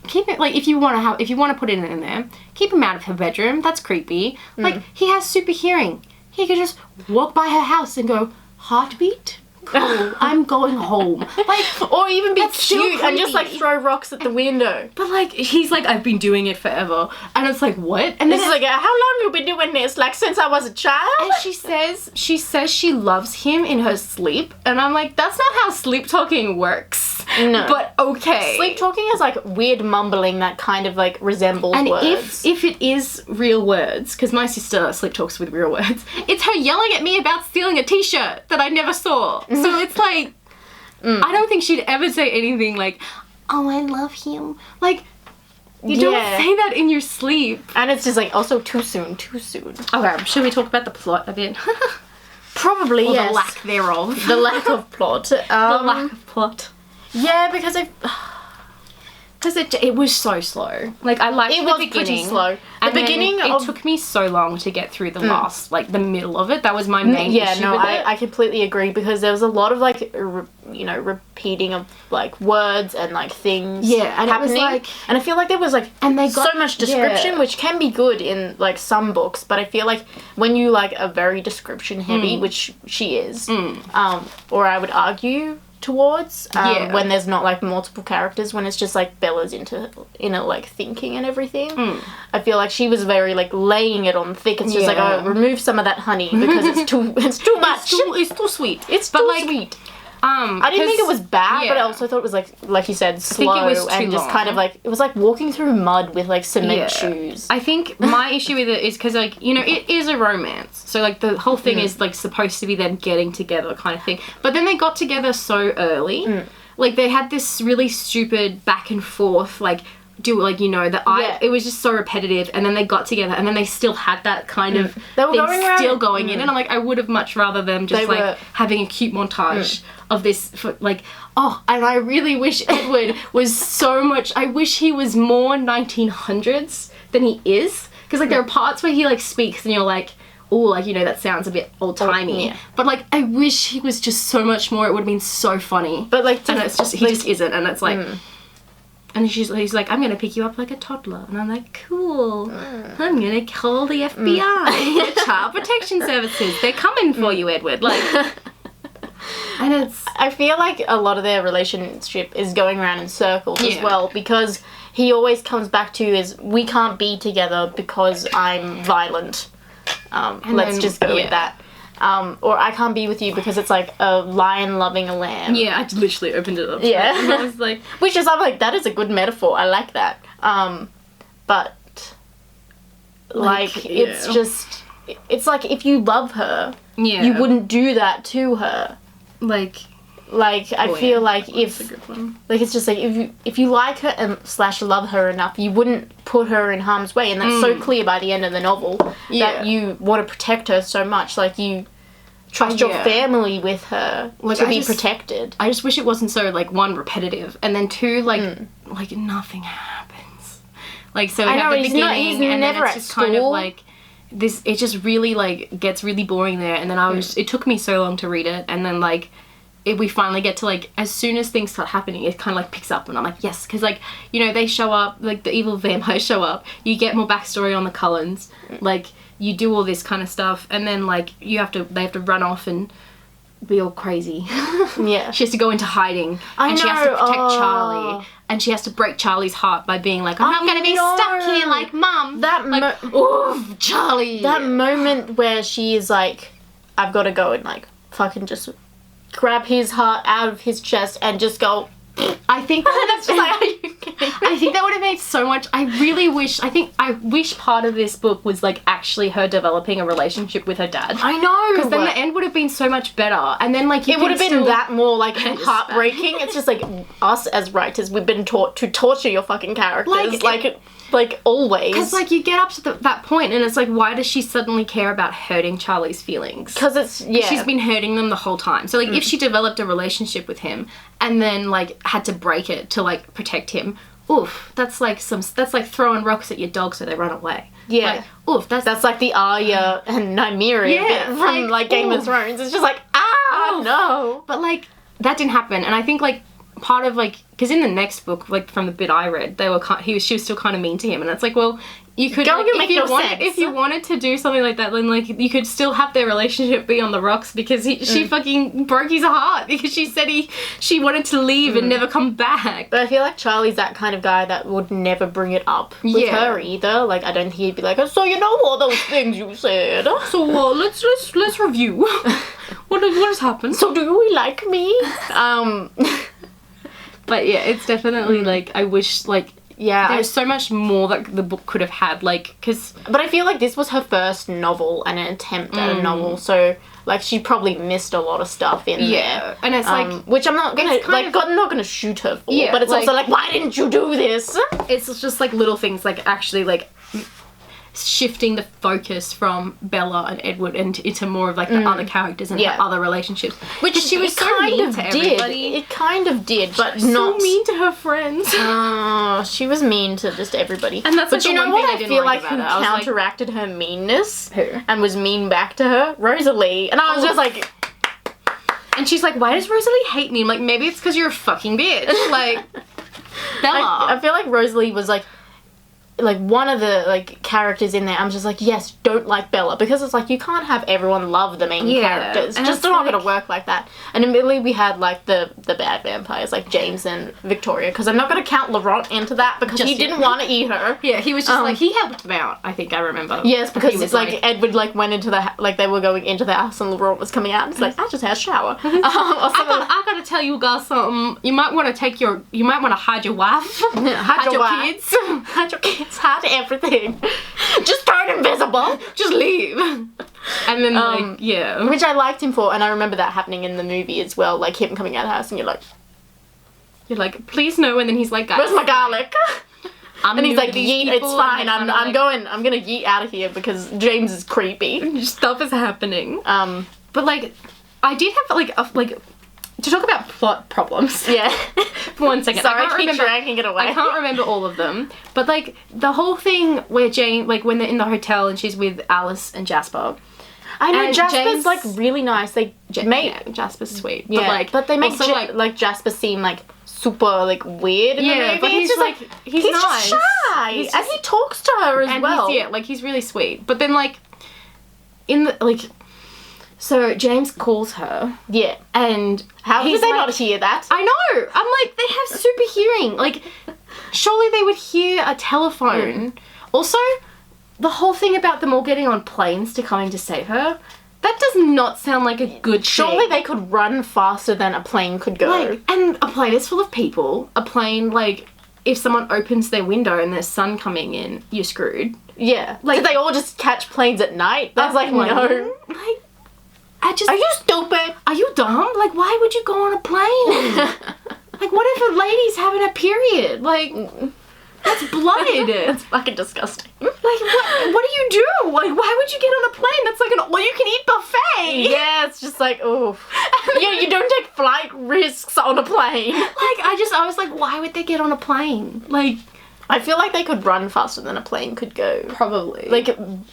keep it, like, if you want to put it in there, keep him out of her bedroom. That's creepy. Like, he has super hearing. He could just walk by her house and go, heartbeat? Cool, I'm going home. Like, or even be cute and just like throw rocks at the window. But like, he's like, I've been doing it forever, and it's like, what? And this is like, how long you been doing this? Like since I was a child? And she says she loves him in her sleep, and I'm like, that's not how sleep talking works. No, but okay. Sleep talking is like weird mumbling that kind of like resembles words. If it is real words, because my sister sleep talks with real words, it's her yelling at me about stealing a t-shirt that I never saw. So it's like, I don't think she'd ever say anything like, oh, I love him. Like, you don't say that in your sleep. And it's just like, also too soon. Okay, should we talk about the plot a bit? Probably, or yes. the lack thereof. The lack of plot. The lack of plot. Yeah, because Because it was so slow. Like, I liked the beginning. It was pretty slow. The beginning it took me so long to get through the last, like, the middle of it. That was my main issue with it. I completely agree, because there was a lot of, like, repeating of, like, words and, like, things happening. It was, like... And I feel like there was, like, so much description, which can be good in, like, some books, but I feel like when you, like, are very description heavy, which she is, or I would argue... towards when there's not like multiple characters, when it's just like Bella's inner like thinking and everything. I feel like she was very like laying it on thick. It's just like, oh, remove some of that honey because it's too much. It's too sweet. It's too sweet. I didn't think it was bad, but I also thought it was like you said, slow and just kind of like it was like walking through mud with like cement shoes. I think my issue with it is because like it is a romance, so like the whole thing is like supposed to be them getting together kind of thing. But then they got together so early, like they had this really stupid back and forth like. It was just so repetitive, and then they got together, and then they still had that kind of going in, and I'm like, I would have much rather them just having a cute montage of this, and I really wish Edward was so much, I wish he was more 1900s than he is, because like there are parts where he like speaks, and you're like, oh, like, that sounds a bit old-timey. But, like, I wish he was just so much more, it would have been so funny. But, like, and it's just, he just isn't, and it's like... And he's like, I'm going to pick you up like a toddler. And I'm like, cool. I'm going to call the FBI, the Child Protection Services. They're coming for you, Edward. Like, and it's... I feel like a lot of their relationship is going around in circles as well, because he always comes back to is, we can't be together because I'm violent. Let's just go with that. Or I can't be with you because it's like a lion loving a lamb. Yeah, I literally opened it up. Yeah. And I was like... I'm like, that is a good metaphor. I like that. But, it's just... It's like, if you love her, you wouldn't do that to her. I feel like if... it's just like, if you like her and / love her enough, you wouldn't put her in harm's way. And that's so clear by the end of the novel that you want to protect her so much. Like, you trust your family with her to be protected. I just wish it wasn't so, like, one, repetitive, and then two, like nothing happens. Like, so we have the beginning, and then it's just kind of, like... it just really, like, gets really boring there, and then it took me so long to read it, and then, like... we finally get to, like, as soon as things start happening, it kind of, like, picks up, and I'm like, yes, because, like, they show up, like, the evil vampires show up, you get more backstory on the Cullens, like, you do all this kind of stuff, and then, like, they have to run off and be all crazy. Yeah. She has to go into hiding, and she has to protect Charlie, and she has to break Charlie's heart by being like, I'm not going to be stuck here like Mum. Charlie. That moment where she is like, I've got to go and, like, fucking just... grab his heart out of his chest and just go... I think that would have made so much... I wish part of this book was, like, actually her developing a relationship with her dad. I know! Because then the end would have been so much better. And then, like, it would have been that more, like, heartbreaking. It's just, like, us as writers, we've been taught to torture your fucking characters. Like, always. Because, like, you get up to that point and it's like, why does she suddenly care about hurting Charlie's feelings? Because she's been hurting them the whole time. So, like, if she developed a relationship with him and then, like, had to break it to, like, protect him, oof, that's like throwing rocks at your dog so they run away. Yeah. Like, oof, that's like the Arya and Nymeria bit from, like, Game of Thrones. It's just like, no. But, like, that didn't happen. And I think, like, part of, like, because in the next book, like, from the bit I read, she was still kind of mean to him, and it's like, well, you could, if you wanted to do something like that, then, like, you could still have their relationship be on the rocks, because she fucking broke his heart, because she said she wanted to leave and never come back. But I feel like Charlie's that kind of guy that would never bring it up with her either. Like, I don't think he'd be like, so you know all those things you said. So, let's review. What has happened? So do you like me? But yeah, it's definitely, like, I wish, like, there's so much more that the book could have had, like, because... But I feel like this was her first novel and an attempt at a novel, so, like, she probably missed a lot of stuff in there. Yeah, and it's, like... which I'm not gonna, like, I'm not gonna shoot her for, but it's also, like, why didn't you do this? It's just, like, little things, like, actually, like... shifting the focus from Bella and Edward into more of like the other characters and her other relationships. Which she was so mean to everybody. It kind of did, but not so mean to her friends. She was mean to just everybody. And that's but you know what I feel like who counteracted her meanness? Who? And was mean back to her? Rosalie. And I was just like... And she's like, why does Rosalie hate me? I'm like, maybe it's because you're a fucking bitch. Like, Bella. I feel like Rosalie was like one of the like characters in there. I'm just like, yes, don't like Bella, because it's like you can't have everyone love the main characters. And just not gonna work like that. And immediately we had like the bad vampires like James and Victoria, because I'm not gonna count Laurent into that because he didn't want to eat her. Yeah, he was just like, he helped them out. I think I remember. Yes, because it's like Edward like went into the like they were going into the house and Laurent was coming out. And it's like, I just had a shower. I gotta tell you guys something. You might want to hide your wife, hide your kids, hide your kids. Had everything. Just turn invisible. Just leave. And then which I liked him for, and I remember that happening in the movie as well, like him coming out of the house and you're like, please no, and then he's like, guys, where's my garlic? And he's like, yeet, it's fine, I'm gonna yeet out of here because James is creepy. Stuff is happening. But like, I did have to talk about plot problems. Yeah. For 1 second. Sorry, I keep dragging it away. I can't remember all of them. But like, the whole thing where Jane, like when they're in the hotel and she's with Alice and Jasper. I know, Jasper's like really nice. Jasper's sweet. Yeah, but they make like Jasper seem like super like weird in the movie. But he's just like, he's nice. Just shy. And he talks to her as well. He's really sweet. But then like, in the, like... So James calls her. Yeah. And how did they not hear that? I know. I'm like, they have super hearing. Like, surely they would hear a telephone. Also, the whole thing about them all getting on planes to come in to save her, that does not sound like a good Surely thing. they could run faster than a plane could go. Like, and a plane is full of people. A plane, like, if someone opens their window and there's sun coming in, you're screwed. Yeah. Like, did they all just catch planes at night? That's like, no. Like, are you stupid? Are you dumb? Like, why would you go on a plane? Like, what if a lady's having a period? Like, that's blood. It's fucking disgusting. Like, what do you do? Like, why would you get on a plane? That's like an all-you-can-eat buffet. Yeah, it's just like, oh. Yeah, you don't take flight risks on a plane. Like, I was like, why would they get on a plane? Like... I feel like they could run faster than a plane could go. Probably. Like,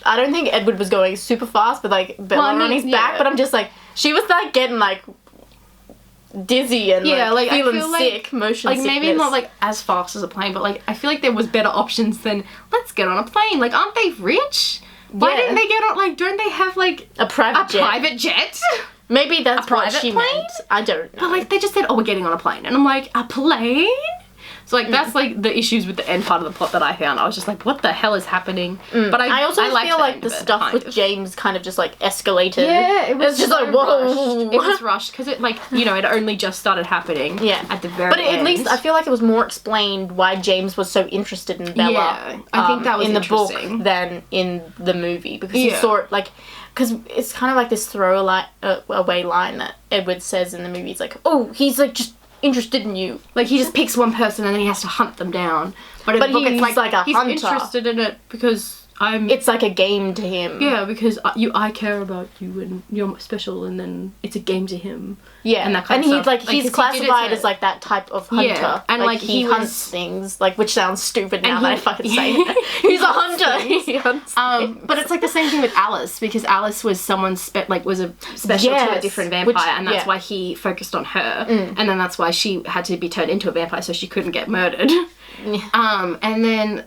I don't think Edward was going super fast, but like Bella on his back, but I'm just like, she was like getting like dizzy and like feeling sick, motion sickness. Like maybe not like as fast as a plane, but like I feel like there was better options than let's get on a plane. Like, aren't they rich? Why didn't they get on, like, don't they have like a private jet? Maybe that's what she meant. I don't know. But like they just said, oh, we're getting on a plane. And I'm like, a plane? So, like, that's, like, the issues with the end part of the plot that I found. I was just like, what the hell is happening? But I also feel like the stuff with James kind of just, like, escalated. Yeah, it was just like, whoa. Rushed. It was rushed because it, like, you know, it only just started happening at the very end. But at least I feel like it was more explained why James was so interested in Bella. Yeah, I think that was in the book than in the movie. Because he saw it, like... Because it's kind of like this away line that Edward says in the movie. It's like, oh, he's, like, just... interested in you. Like, he just picks one person and then he has to hunt them down. But in the book, it's like a hunter. He's interested in it because it's like a game to him. Yeah, because I care about you and you're special, and then it's a game to him. Yeah, and that kind of stuff. He's classified as like that type of hunter. Yeah, and like he hunts things, like, which sounds stupid now that I fucking say it. He's a hunter. He hunts but it's like the same thing with Alice, because Alice was was a special to a different vampire, and that's why he focused on her, and then that's why she had to be turned into a vampire so she couldn't get murdered. And then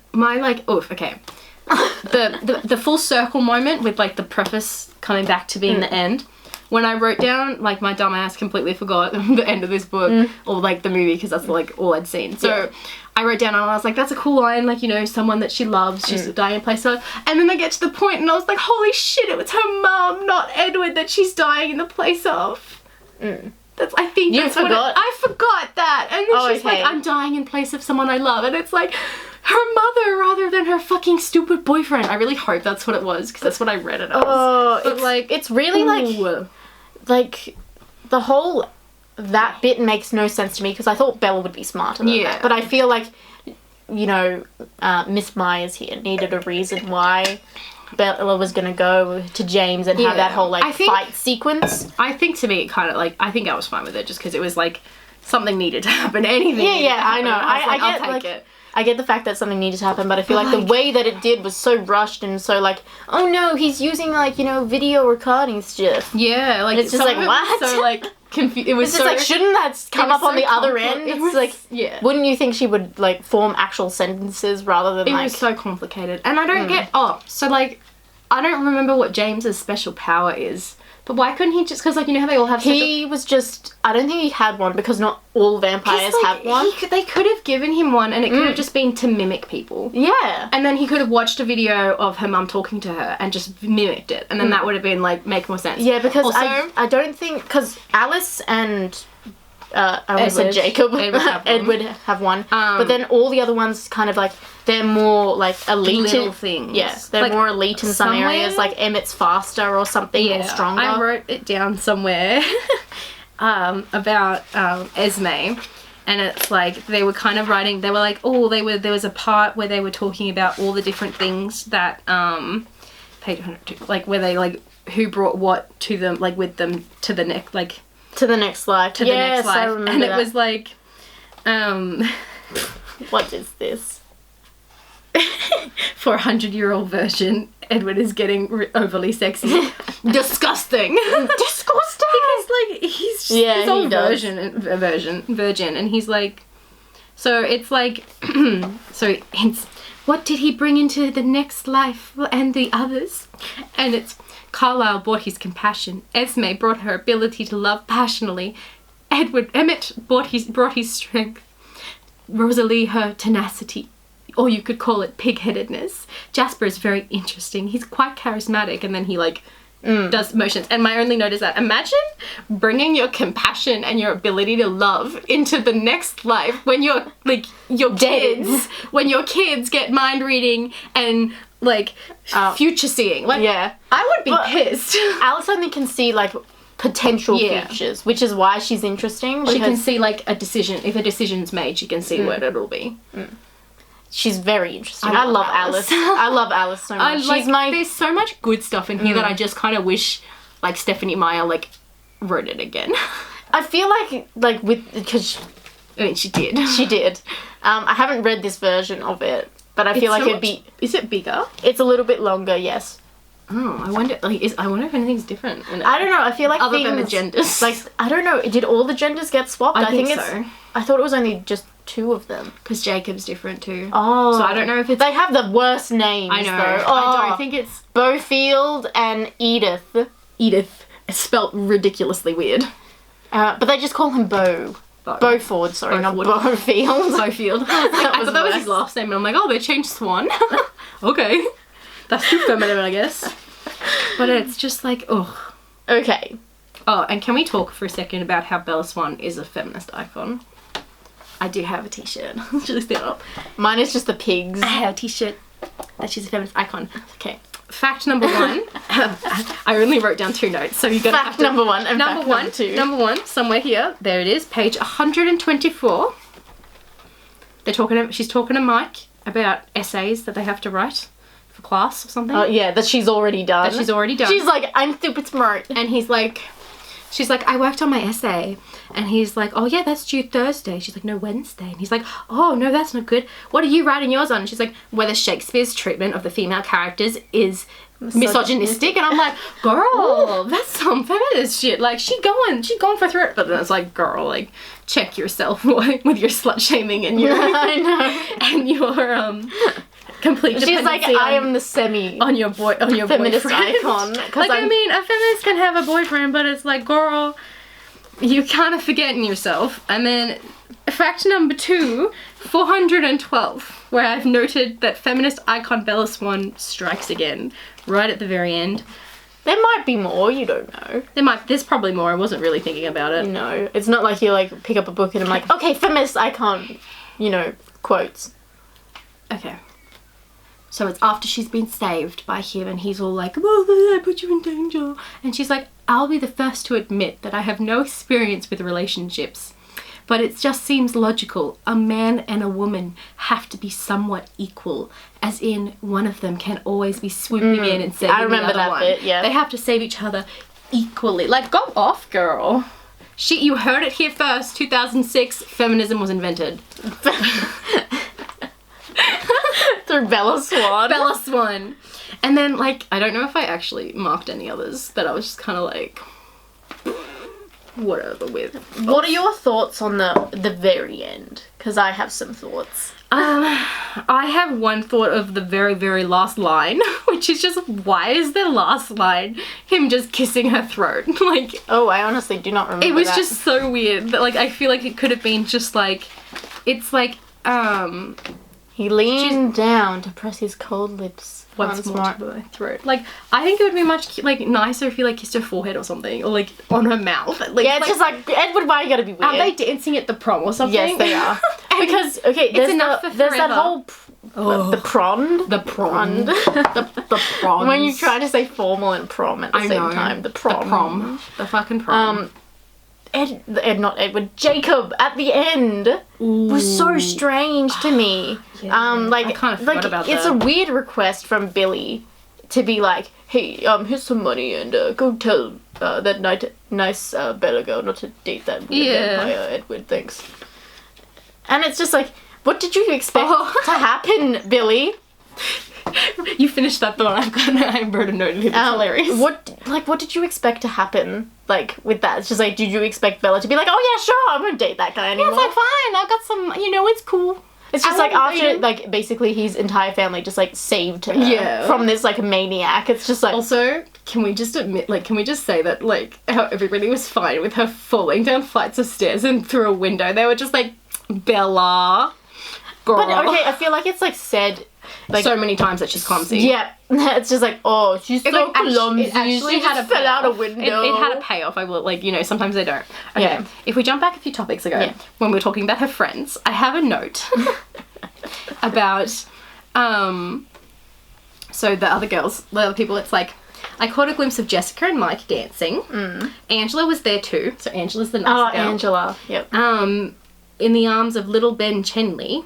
the full circle moment with like the preface coming back to being the end. When I wrote down, like, my dumb ass completely forgot the end of this book or like the movie, because that's like all I'd seen. So I wrote down and I was like, that's a cool line, like, you know, someone that she loves, she's dying in place of. And then I get to the point and I was like, holy shit, it was her mum, not Edward, that she's dying in the place of. I think you forgot. I forgot that, and then she's like, I'm dying in place of someone I love, and it's like her mother rather than her fucking stupid boyfriend. I really hope that's what it was, because that's what I read it as. Oh, but it's really like the whole that bit makes no sense to me, because I thought Bella would be smarter than that. But I feel like you know, Miss Myers here needed a reason why Bella was going to go to James and have that whole, like, fight sequence. I think to me, it kind of, like, I think I was fine with it just because it was, like, something needed to happen. Anything needed to happen. I know. I'll take it. I get the fact that something needed to happen, but I feel like the way that it did was so rushed and so, like, oh no, he's using, like, you know, video recording stuff. Yeah, like, it's just like, what? So, like, it was it's just like, shouldn't that come up on the other end? It's like, wouldn't you think she would, like, form actual sentences rather than, like... It was so complicated. And I don't get... so, like, I don't remember what James's special power is. But why couldn't he just... Because, like, you know how they all have... He was just... I don't think he had one because not all vampires have one. They could have given him one and it could have just been to mimic people. Yeah. And then he could have watched a video of her mum talking to her and just mimicked it. And then that would have been, like, make more sense. Yeah, because also, I don't think... Because Alice and... I almost said Jacob. Edward have one. But then all the other ones kind of, like... They're more, like, elite. Little things. Yeah, they're like, more elite in some areas. Like, Emmett's faster or something, or stronger. I wrote it down somewhere about Esme. And it's like, they were kind of writing, they were like, there was a part where they were talking about all the different things that, like, where they, like, who brought what to them, like, with them to the next, like... To the next life. To the next life. I remember and it was like, what is this? For 100-year-old version, Edward is getting overly sexy. Disgusting. Disgusting. Because, like, he's just his old virgin, and he's like, so it's like, so it's, what did he bring into the next life and the others? And it's, Carlisle brought his compassion. Esme brought her ability to love passionately. Emmett brought his strength. Rosalie her tenacity. Or you could call it pig-headedness. Jasper is very interesting. He's quite charismatic, and then he, like, does motions. And my only note is that imagine bringing your compassion and your ability to love into the next life when you're, like, your kids, when your kids get mind reading and, like, future seeing. Like, I would be pissed. Alice only can see, like, potential futures, which is why she's interesting. She can see, like, a decision. If a decision's made, she can see what it'll be. She's very interesting. I love Alice. I love Alice so much. There's so much good stuff in here that I just kind of wish, like, Stephanie Meyer, like, wrote it again. I feel like because I mean, she did. She did. I haven't read this version of it, but I feel like it'd be... Is it bigger? It's a little bit longer, yes. Oh, I wonder. Like, I wonder if anything's different. I don't know. I feel like other than the genders. Like, I don't know. Did all the genders get swapped? I think so. I thought it was only just 2 of them. Because Jacob's different too. Oh. So I don't know if it's... They have the worst names, I know. though. I don't think it's... Bofield and Edith. Edith. It's spelt ridiculously weird. But they just call him Beaufort, sorry, not Bofield. Bofield. I thought that was his last name, and I'm like, oh, they changed Swan. Okay. That's too feminine, I guess. But it's just like, ugh. Okay. Oh, and can we talk for a second about how Bella Swan is a feminist icon? I do have a t-shirt. Just stand up. Mine is just the pigs. I have a t-shirt that she's a feminist icon. Okay. Fact number 1. I only wrote down 2 notes, so you're gonna have to... Number 1 and number fact 1, number 2. Number 1, somewhere here. There it is, page 124. She's talking to Mike about essays that they have to write for class or something. Oh, yeah, that she's already done. She's like, I'm stupid smart. And she's like, I worked on my essay. And he's like, oh yeah, that's due Thursday. She's like, no, Wednesday. And he's like, oh no, that's not good. What are you writing yours on? And she's like, whether Shakespeare's treatment of the female characters is misogynistic. And I'm like, girl, that's some feminist shit. Like, she going for through it. But then it's like, girl, like, check yourself with your slut shaming and your I know. and your complete dependency. She's like, I am the feminist boyfriend. icon. Like, I mean, a feminist can have a boyfriend, but it's like, girl, you kind of forgetting yourself. And then fact number 2, 412, where I've noted that feminist icon Bella Swan strikes again right at the very end. There might be more, you don't know. There's probably more. I wasn't really thinking about it. No, it's not like you like pick up a book and I'm like, okay, feminist icon, quotes. Okay. So it's after she's been saved by him and he's all like, oh, I put you in danger. And she's like, I'll be the first to admit that I have no experience with relationships. but it just seems logical. A man and a woman have to be somewhat equal, as in one of them can always be swooping in and saving the other one. Bit, yeah. They have to save each other equally. Like, go off, girl. Shit, you heard it here first. 2006, feminism was invented. Through Bella Swan. Bella Swan. And then, like, I don't know if I actually marked any others that I was just kind of like, whatever with. What are your thoughts on the very end? Because I have some thoughts. I have one thought of the very, very last line, which is just, why is the last line him just kissing her throat? Like, oh, I honestly do not remember. It was that. just so weird that, like, I feel like it could have been just like, it's like, he leaned down to press his cold lips once more to my throat. Like, I think it would be much like nicer if he like kissed her forehead or something, or like on her mouth. Like, yeah, it's just like, Edward, why you gotta be weird? Are they dancing at the prom or something? Yes, they are. Because there's enough for there's that forever. whole the prom. The prom. the prom. When you try to say formal and prom at the same time, the prom. The fucking prom. Not Edward, Jacob at the end was so strange to me. Yeah, like, I kind of forgot about it's that. a weird request from Billy to be like, hey, here's some money and go tell that nice Bella girl not to date that weird vampire Edward thinks. And it's just like, what did you expect to happen, Billy? You finished that thought. I wrote a note in here. That's hilarious. What did you expect to happen, like, with that? It's just like, did you expect Bella to be like, oh yeah, sure, I won't date that guy anymore? It's like, fine, I've got some, it's cool. It's just like, after, like, basically his entire family just, like, saved her from this, like, maniac. It's just like... Also, can we just say that, like, how everybody was fine with her falling down flights of stairs and through a window? They were just like, Bella, girl. But, okay, I feel like it's, like, said... Like, so many times that she's clumsy. Yeah, it's just like, oh, she's so clumsy. It actually she fell out a window. It had a payoff. I will, like, sometimes they don't. Okay, yeah. If we jump back a few topics ago, when we were talking about her friends, I have a note about, so the other girls, the other people, it's like, I caught a glimpse of Jessica and Mike dancing. Angela was there too, so Angela's the nice girl. Angela, yep. In the arms of little Ben Chenley,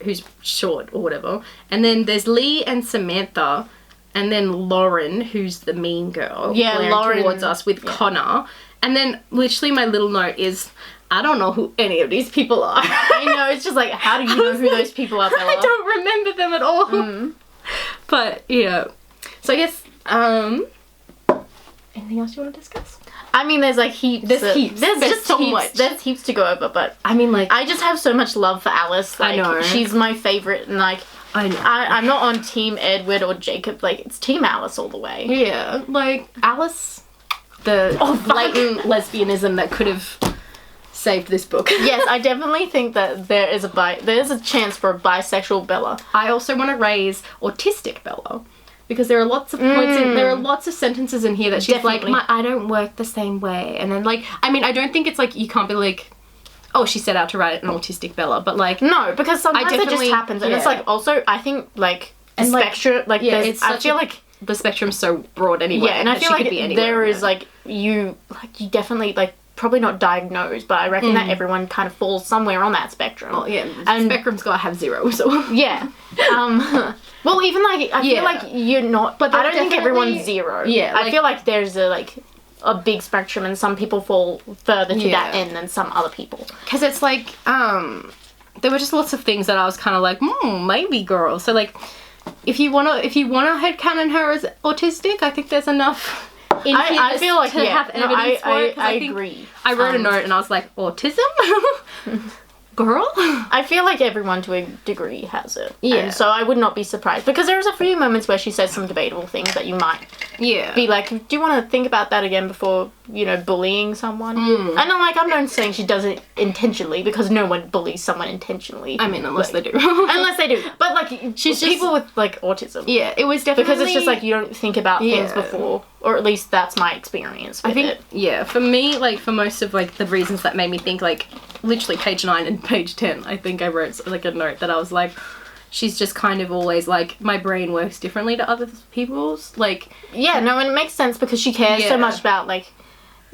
who's short or whatever, and then there's Lee and Samantha, and then Lauren, who's the mean girl, Lauren towards us with Connor, and then literally my little note is, I don't know who any of these people are. I know, it's just like, how do you know who those people are, Bella? I don't remember them at all. But yeah, so I guess anything else you want to discuss? I mean, there's like heaps. There's just so much. There's heaps to go over, but I mean, like, I just have so much love for Alice. Like, I know. She's my favorite, and like, I know. I'm not on Team Edward or Jacob. Like, it's Team Alice all the way. Yeah, like Alice, the blatant lesbianism that could have saved this book. Yes, I definitely think that there's a chance for a bisexual Bella. I also want to raise autistic Bella. Because there are lots of points there are lots of sentences in here that she's like, I don't work the same way. And then, like, I mean, I don't think it's like, you can't be like, oh, she set out to write an autistic Bella, but like... No, because sometimes it just happens. And it's like, also, I think, like, the spectrum, like, I feel like... The spectrum's so broad anyway. Yeah, and I feel like there is, like, you definitely, like, probably not diagnosed, but I reckon that everyone kind of falls somewhere on that spectrum. Oh, yeah. And spectrum's gotta have 0, so... Yeah. Well, even, like, I feel like you're not... But I don't think everyone's 0. Yeah. I feel like there's a big spectrum, and some people fall further to that end than some other people. Because it's like, there were just lots of things that I was kind of like, maybe girl. So, like, if you wanna headcanon her as autistic, I think there's enough... I feel like, to have evidence for it. I agree. I wrote a note and I was like, autism? Girl? I feel like everyone to a degree has it. Yeah. And so I would not be surprised. Because there's a few moments where she says some debatable things that you might be like, do you want to think about that again before, bullying someone? And I'm not saying she does it intentionally, because no one bullies someone intentionally. I mean, unless they do. Unless they do. But, like, she's just... people with, like, autism. Yeah, it was definitely... Because it's just, like, you don't think about things before. Or at least that's my experience with it. Yeah, for me, like, for most of, like, the reasons that made me think, like, literally page 9 and page 10, I think I wrote, like, a note that I was like, she's just kind of always, like, my brain works differently to other people's, like... Yeah, no, and it makes sense because she cares so much about, like,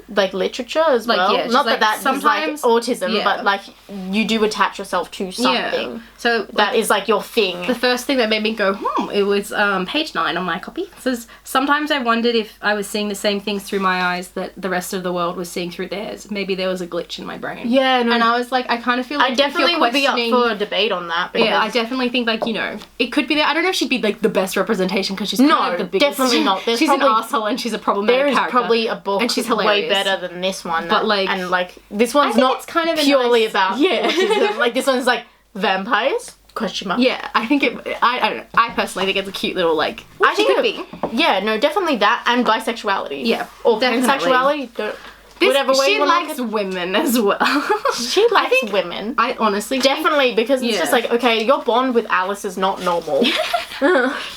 like literature as well. Yeah, not like, that is like autism, but like you do attach yourself to something. Yeah. So that is like your thing. The first thing that made me go, it was page 9 on my copy. It says, sometimes I wondered if I was seeing the same things through my eyes that the rest of the world was seeing through theirs. Maybe there was a glitch in my brain. Yeah, no. And I was like, I kind of feel like I definitely would be up for a debate on that. Yeah, I definitely think, like, you know, it could be there. I don't know if she'd be like the best representation because she's kind of the biggest. Definitely not. She's probably an asshole and she's a problematic character. There is probably a book and she's hilarious. way better than this one. But like, and like this one's not kind of purely about autism. Like this one's like vampires? Question mark. Yeah, I think I don't know. I personally think it's a cute little like. I think it could be. Yeah, no, definitely that and bisexuality. Yeah, or pansexuality. Whatever way she likes women as well. She likes women. I honestly definitely because it's just like, okay, your bond with Alice is not normal.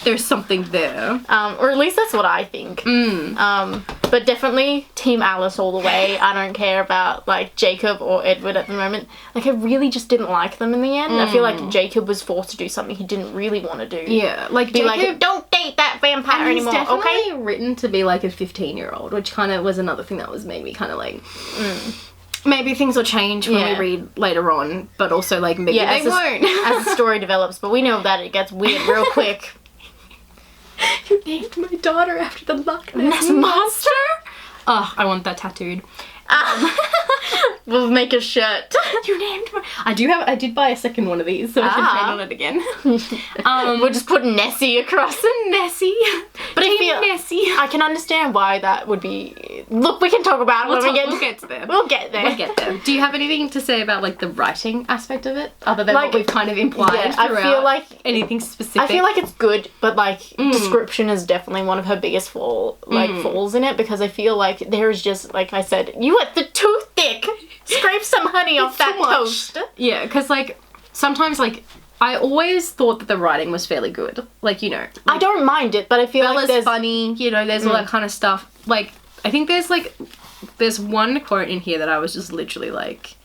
There's something there. Or at least that's what I think. But definitely Team Alice all the way. I don't care about like Jacob or Edward at the moment. Like I really just didn't like them in the end. I feel like Jacob was forced to do something he didn't really want to do. Yeah, like be like, don't date that vampire anymore. He's definitely okay, written to be like a 15-year-old, which kind of was another thing that was made me kind of like. Maybe things will change when we read later on, but also like maybe they won't as the story develops. But we know that it gets weird real quick. You named my daughter after the Loch Ness monster. Oh, I want that tattooed. We'll make a shirt. You named my... I did buy a second one of these, so I can paint on it again. We'll just put Nessie across. Nessie. But I feel Nessie. I can understand why that would be. Look, we can talk about it when we'll get to there. We'll get there. We'll get there. Do you have anything to say about like the writing aspect of it, other than like, what we've kind of implied? Yeah, I feel like anything specific. I feel like it's good, but like description is definitely one of her biggest falls in it, because I feel like there is just, like I said, you were the toothpick. Scrape some honey off that toast. Yeah, because like sometimes like I always thought that the writing was fairly good. Like, you know, like, I don't mind it, but I feel like there's funny. You know, there's all that kind of stuff. Like I think there's one quote in here that I was just literally like,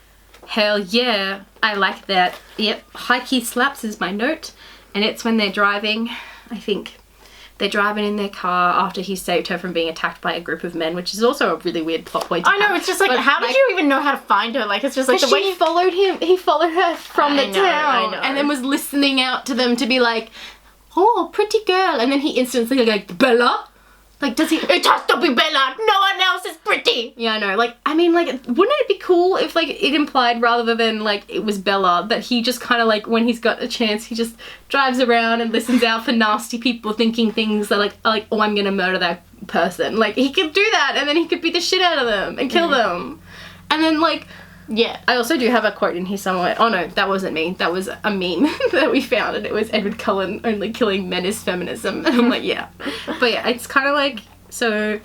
hell yeah, I like that. Yep, high key slaps is my note, and it's when they're driving. I think they're driving in their car after he saved her from being attacked by a group of men, which is also a really weird plot point. I know, it's just like, but how did you even know how to find her? Like, it's just like the way he followed him. He followed her from the town, I know. and then was listening out to them to be like, "Oh, pretty girl," and then he instantly like, "Bella." Like, does he? It has to be Bella. No one else is pretty. Yeah, I know. Like, I mean, like, wouldn't it be cool if, like, it implied rather than, like, it was Bella, that he just kind of, like, when he's got a chance, he just drives around and listens out for nasty people thinking things that, like, oh, I'm gonna murder that person. Like, he could do that, and then he could beat the shit out of them and kill them. And then, like, yeah. I also do have a quote in here somewhere. Oh, no, that wasn't me. That was a meme that we found, and it was Edward Cullen, only killing men is feminism. And I'm like, yeah. But yeah, it's kind of like, so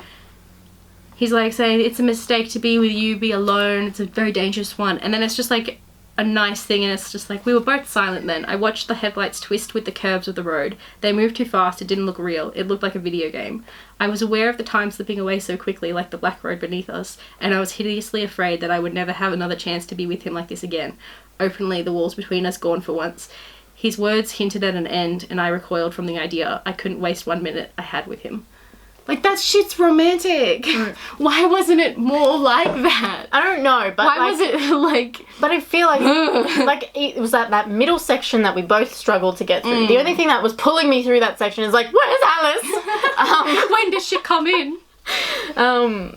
he's like saying, it's a mistake to be with you, be alone, it's a very dangerous one. And then it's just like a nice thing, and it's just like, we were both silent then. I watched the headlights twist with the curves of the road. They moved too fast, it didn't look real. It looked like a video game. I was aware of the time slipping away so quickly, like the black road beneath us, and I was hideously afraid that I would never have another chance to be with him like this again. Openly, the walls between us gone for once. His words hinted at an end, and I recoiled from the idea. I couldn't waste 1 minute I had with him. Like, that shit's romantic. Why wasn't it more like that? I don't know, but why was it like... But I feel like like it was that middle section that we both struggled to get through. The only thing that was pulling me through that section is like, where's Alice? When does she come in? And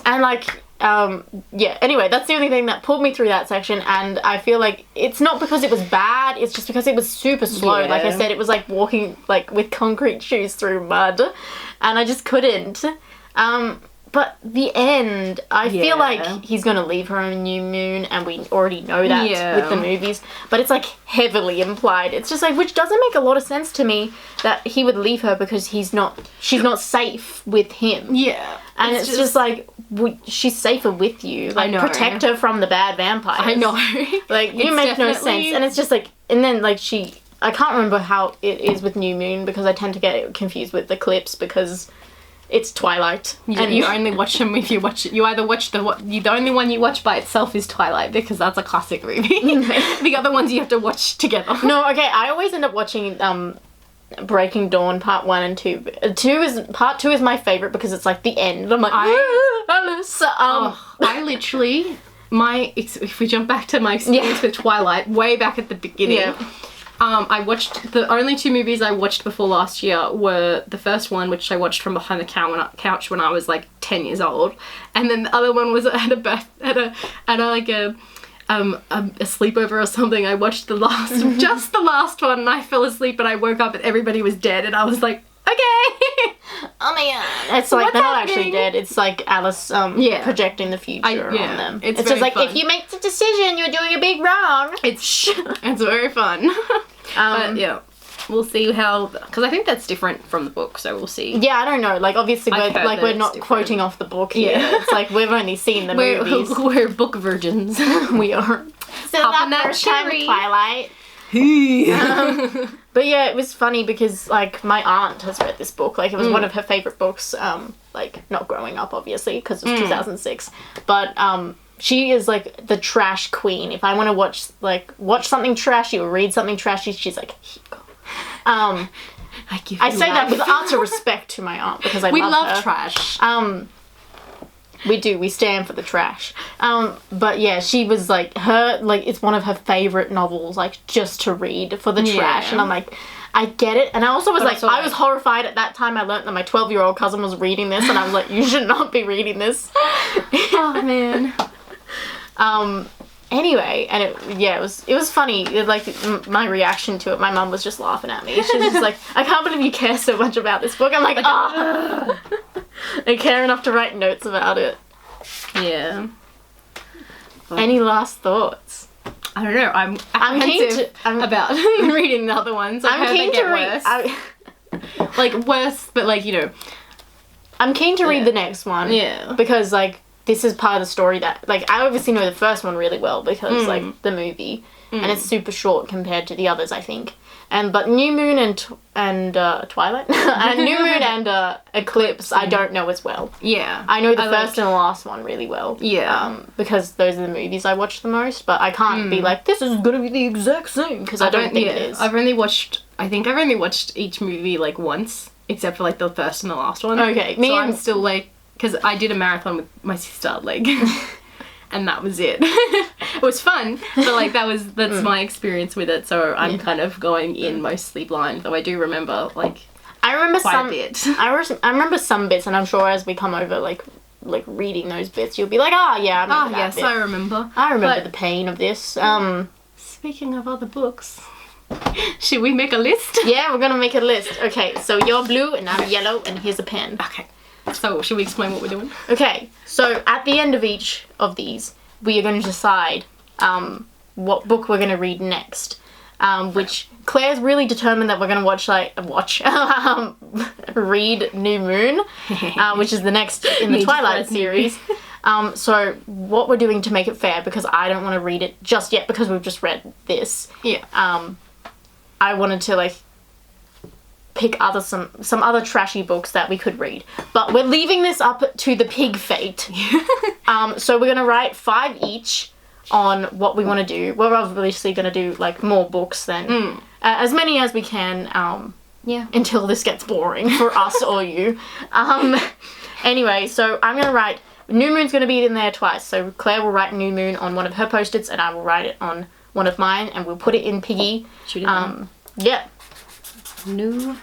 like, yeah, anyway, that's the only thing that pulled me through that section, and I feel like it's not because it was bad, it's just because it was super slow. Yeah. Like I said, it was like walking like with concrete shoes through mud, and I just couldn't. But the end, I feel like he's gonna leave her in New Moon, and we already know that with the movies, but it's like heavily implied. It's just like, which doesn't make a lot of sense to me, that he would leave her because she's not safe with him. Yeah. And it's just like, she's safer with you. Like, I know. Protect her from the bad vampires. I know. Like, you make no sense. And it's just like, and then like I can't remember how it is with New Moon, because I tend to get confused with the clips, because it's Twilight. And you only watch them if you watch it. You either watch the only one you watch by itself is Twilight, because that's a classic movie. The other ones you have to watch together. No, okay, I always end up watching Breaking Dawn Part 1 and 2. Part 2 is my favourite because it's like the end. I'm like, Alice. I literally, if we jump back to my experience with Twilight, way back at the beginning, I watched, the only 2 movies I watched before last year were the first one, which I watched from behind the couch when I was like 10 years old, and then the other one was at a sleepover or something. I watched just the last one, and I fell asleep and I woke up and everybody was dead, and I was like, okay. Oh my god. It's like, they're not actually dead. It's like Alice projecting the future on them. It's just like, fun. If you make the decision, you're doing a big wrong. It's very fun. But yeah, we'll see how, because I think that's different from the book, so we'll see. Yeah, I don't know. Like, obviously, we're not quoting off the book here. Yeah. It's like, we've only seen the movies. We're book virgins. We are. So that first time with Twilight. But yeah, it was funny because, like, my aunt has read this book. Like, it was one of her favourite books, like, not growing up, obviously, because it was 2006. But, she is, like, the trash queen. If I want to watch something trashy or read something trashy, she's like, here you go. I say that with utter respect to my aunt because we love her. Trash. We do. We stand for the trash. But yeah, she was like, it's one of her favourite novels, like, just to read for the trash. And I'm like, I get it. And I also was I was horrified at that time. I learnt that my 12-year-old cousin was reading this, and I was like, you should not be reading this. Oh, man. Anyway, and it was funny. My reaction to it, my mum was just laughing at me. She was just like, I can't believe you care so much about this book. I'm like, I care enough to write notes about it. Yeah. Any last thoughts? I don't know. I'm keen about reading the other ones. I'm keen to read. Like, worse, but, like, you know. I'm keen to read the next one. Yeah. Because, like, this is part of the story that, like, I obviously know the first one really well because, like, the movie. And it's super short compared to the others, I think. But New Moon and Twilight? And New Moon and Eclipse, I don't know as well. Yeah. I know the first and the last one really well. Yeah. Because those are the movies I watch the most, but I can't be like, this is going to be the exact same, because I don't think it is. I've only watched each movie, like, once, except for, like, the first and the last one. Okay. I'm still, like, because I did a marathon with my sister, like, and that was it. It was fun, but, like, that's my experience with it, so I'm kind of going in mostly blind, though I do remember, like, I remember quite a bit. I remember some bits, and I'm sure as we come over, like reading those bits, you'll be like, I remember that bit. I remember. I remember the pain of this. Speaking of other books, should we make a list? Yeah, we're gonna make a list. Okay, so you're blue, and I'm yellow, and here's a pen. Okay. So, should we explain what we're doing? Okay, so at the end of each of these, we are going to decide what book we're going to read next. Which Claire's really determined that we're going to read New Moon, which is the next in the Twilight series. So what we're doing to make it fair, because I don't want to read it just yet because we've just read this. Yeah. I wanted to, like, pick some other trashy books that we could read, but we're leaving this up to the pig fate. So we're gonna write 5 each on what we want to do. We're obviously gonna do, like, more books than as many as we can, until this gets boring for us or you. Anyway, so I'm gonna write New Moon's gonna be in there twice, so Claire will write New Moon on one of her post-its and I will write it on one of mine, and we'll put it in Piggy. Shoot it down. Yeah. New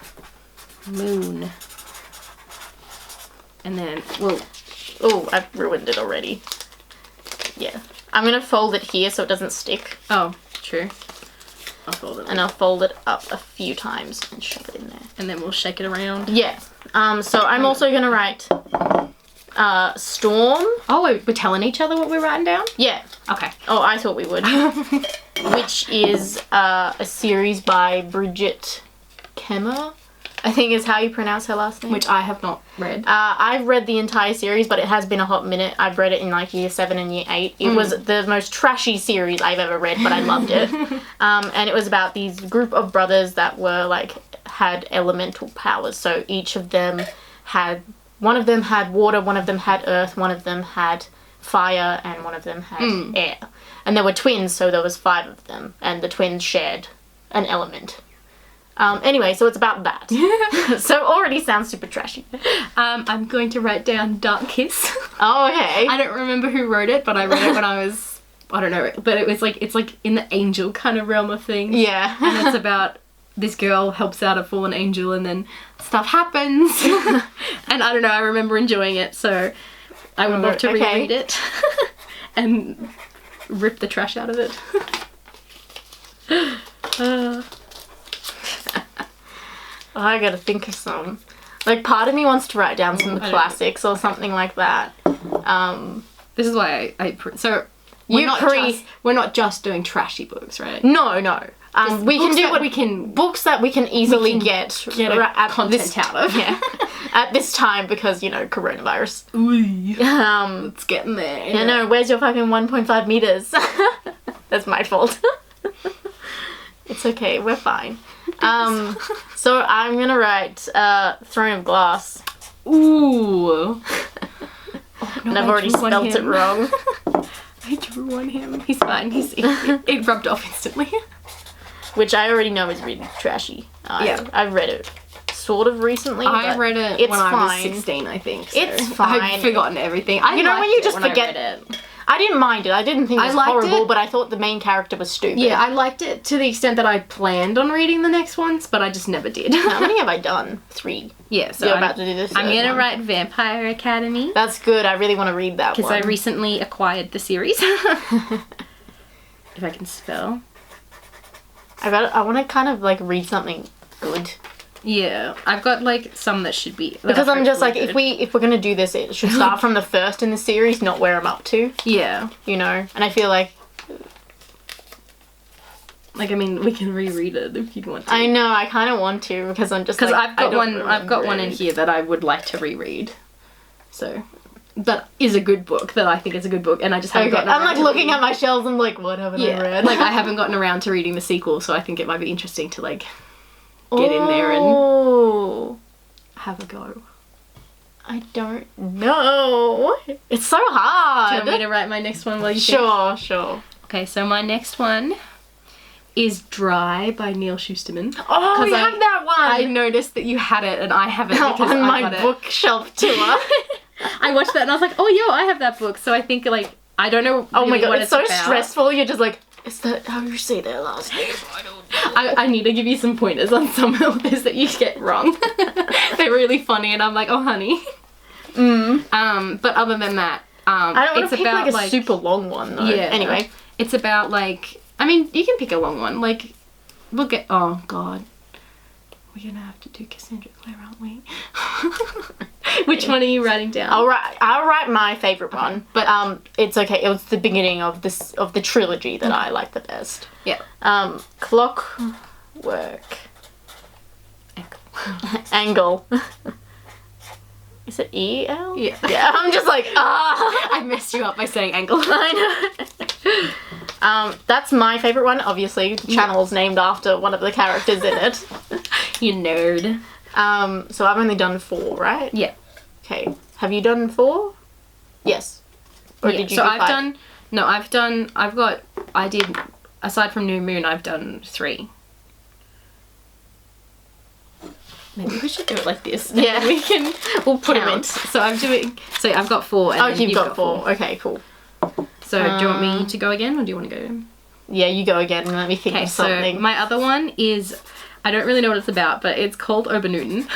Moon. And then, I've ruined it already. Yeah. I'm gonna fold it here so it doesn't stick. Oh, true. I'll fold it. And I'll fold it up a few times and shove it in there. And then we'll shake it around. Yeah. So I'm also gonna write Storm. Oh, we're telling each other what we're writing down? Yeah. Okay. Oh, I thought we would. Which is a series by Bridget Kemmer, I think is how you pronounce her last name. Which I have not read. I've read the entire series, but it has been a hot minute. I've read it in, like, year 7 and year 8. It was the most trashy series I've ever read, but I loved it. And it was about these group of brothers that were, like, had elemental powers. So each of them had, one of them had water, one of them had earth, one of them had fire, and one of them had air. And they were twins, so there was 5 of them, and the twins shared an element. Anyway, so it's about that. So already sounds super trashy. I'm going to write down Dark Kiss. Oh, okay. I don't remember who wrote it, but I read it when I was, I don't know, but it was like, it's like in the angel kind of realm of things. Yeah. And it's about this girl helps out a fallen angel and then stuff happens. And I don't know, I remember enjoying it, so I would love to reread it and rip the trash out of it. I gotta think of some. Like, part of me wants to write down some classics or something like that. This is why so we're not just doing trashy books, right? No. We can do books that we can easily get content out of. Yeah. At this time, because, you know, coronavirus. It's getting there. Yeah, no, where's your fucking 1.5 meters? That's my fault. It's okay, we're fine. So I'm gonna write Throne of Glass. Ooh. And I've already spelt it wrong. I drew on him. He's fine. It rubbed off instantly. Which I already know is really trashy. Yeah. I've read it sort of recently. I read it when I was 16, I think. So it's fine. I've forgotten everything. You know when you just forget it. I didn't mind it. I didn't think it was horrible, but I thought the main character was stupid. Yeah, I liked it to the extent that I planned on reading the next ones, but I just never did. How many have I done? 3. Yeah, so you're about to do this. I'm going to write Vampire Academy. That's good. I really want to read that one. Because I recently acquired the series. If I can spell. I want to kind of, like, read something good. Yeah, I've got like some that should be. Because I'm just like, if we're gonna do this, it should start from the first in the series, not where I'm up to. Yeah, you know, and I feel like I mean, we can reread it if you want to. I know, I kind of want to because I'm just I've got one in here that I would like to reread. So that is a good book. That I think is a good book, and I just haven't gotten around. I'm like looking at my shelves. I'm like, what haven't I read? Like I haven't gotten around to reading the sequel, so I think it might be interesting to like. Get in there and have a go. I don't know. It's so hard. Do you want me to write my next one while you think? Sure. Okay, so my next one is Dry by Neil Shusterman. Oh, you have that one. I noticed that you had it and I haven't because on my bookshelf tour. I watched that and I was like, oh, yo, I have that book. So I think like, I don't know oh my god, what it's so about. Stressful. You're just like, is that how you say their last name? I don't know. I need to give you some pointers on some of this that you get wrong. They're really funny and I'm like, oh honey. But other than that, I don't want to pick like a super long one though. Yeah. Anyway. It's about like, I mean, you can pick a long one. Like, look at, oh god. We're gonna have to do Cassandra Clare, aren't we? Which one are you writing down? I'll write my favourite one, but it's okay. It was the beginning of the trilogy that I like the best. Yeah. Clockwork. Angle. Is it E-L? Yeah. Yeah. I'm just like I messed you up by saying angle. I know. That's my favourite one. Obviously, the channel's named after one of the characters in it. You nerd. So I've only done 4, right? Yeah. Okay. Have you done 4? Yes. Or did you do 5? I did, aside from New Moon, I've done 3. Maybe we should do it like this. Yeah. We'll put them in. So I've got 4. And you've got 4. Okay, cool. So do you want me to go again or do you want to go? Yeah, you go again and let me think of something. So my other one is, I don't really know what it's about, but it's called Obanootin.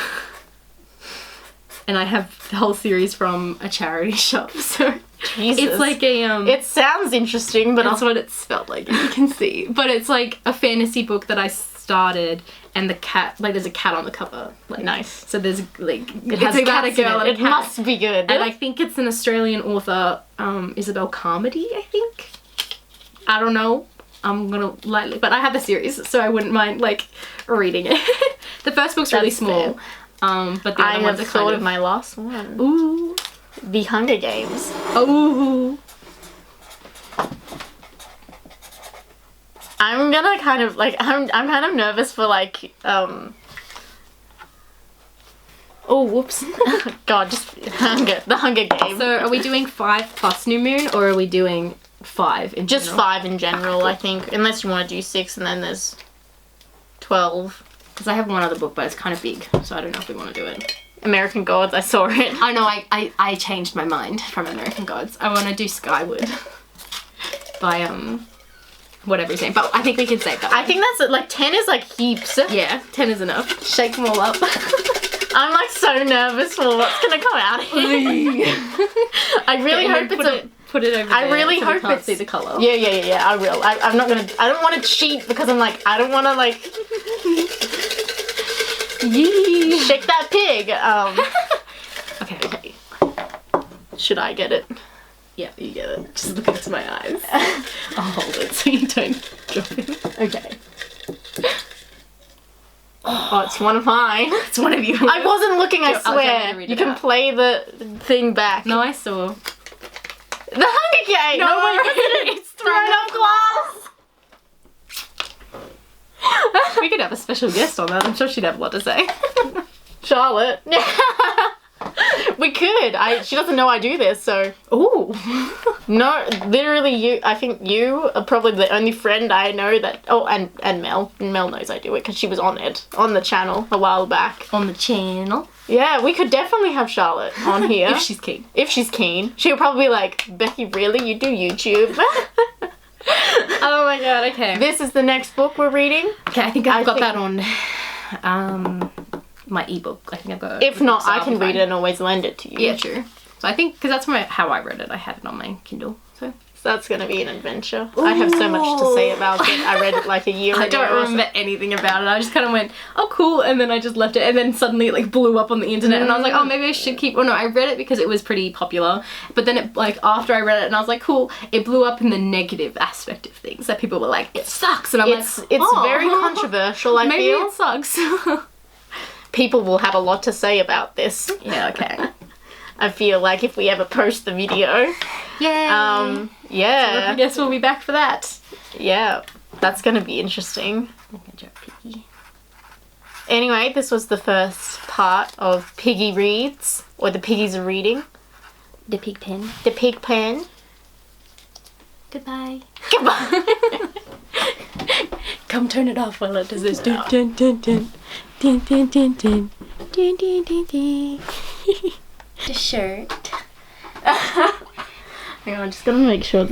And I have the whole series from a charity shop, so Jesus. It's like a it sounds interesting, but that's what it's spelled like, you can see. But it's like a fantasy book that I started, and the cat, like there's a cat on the cover. Like, nice. So there's like it has a cat, girl, and it must be good. And I think it's an Australian author, Isabel Carmody, I think. I don't know. I'm gonna lightly, but I have the series, so I wouldn't mind like reading it. The first book's really small. But the other ones are kind of my last one. Ooh. The Hunger Games. Ooh. I'm gonna kind of like I'm kind of nervous for like oh whoops. God, just the Hunger Games. So are we doing 5 plus New Moon or are we doing 5 in just general? 5 in general, I think, unless you want to do 6 and then there's 12. Because I have one other book, but it's kind of big, so I don't know if we want to do it. American Gods, I saw it. I know, I changed my mind from American Gods. I want to do Skyward by, whatever his name, but I think we can save that one. I think that's, like, 10 is, like, heaps. Yeah, 10 is enough. Shake them all up. I'm, like, so nervous for what's gonna come out here. I really hope it's Put it over there. I really so hope we can't it's see the colour. Yeah, I will. I'm not gonna, I don't want to cheat because I'm like, I don't want to, like... Yee. Shake that pig. Okay. Should I get it? Yeah, you get it. Just look into my eyes. I'll hold it so you don't drop it. Okay. Oh, it's one of mine. It's one of you. I wasn't looking, I I'll swear. read You it can out. play the thing back. No, I saw. The Hunger Games! No, It's thrown off glass! We could have a special guest on that. I'm sure she'd have a lot to say. Charlotte. We could. She doesn't know I do this, so... Ooh. No, literally you, I think you are probably the only friend I know that... Oh, and Mel. Mel knows I do it because she was on it, on the channel a while back. On the channel. Yeah, we could definitely have Charlotte on here. If she's keen. If she's keen. She'll probably be like, Becky, really? You do YouTube? Oh my god, okay. This is the next book we're reading. Okay, I think I've got that on my ebook. I think I've got it. If not, I can read it and always lend it to you. Yeah, true. So I think, because that's how I read it, I had it on my Kindle. So that's going to be an adventure. Ooh. I have so much to say about it. I read it like a year ago. I don't remember anything about it. I just kind of went, oh cool, and then I just left it, and then suddenly it like blew up on the internet, and I was like, oh, maybe I should keep... Oh no, I read it because it was pretty popular, but then it, like, after I read it, and I was like, cool, it blew up in the negative aspect of things, that people were like, it sucks, and I'm it's very controversial, I maybe feel. Maybe it sucks. People will have a lot to say about this. Yeah, okay. I feel like if we ever post the video. Yay! Yeah. So I guess we'll be back for that. Yeah, that's going to be interesting. Piggy. Anyway, this was the first part of Piggy Reads, or the Piggies are reading. The pig pen. The pig pen. Goodbye. Goodbye. Come turn it off while it does this. Dun, dun, dun, dun. Dun, dun, dun, dun. Dun, dun, dun, dun. The shirt. Hang on, I'm just gonna make sure that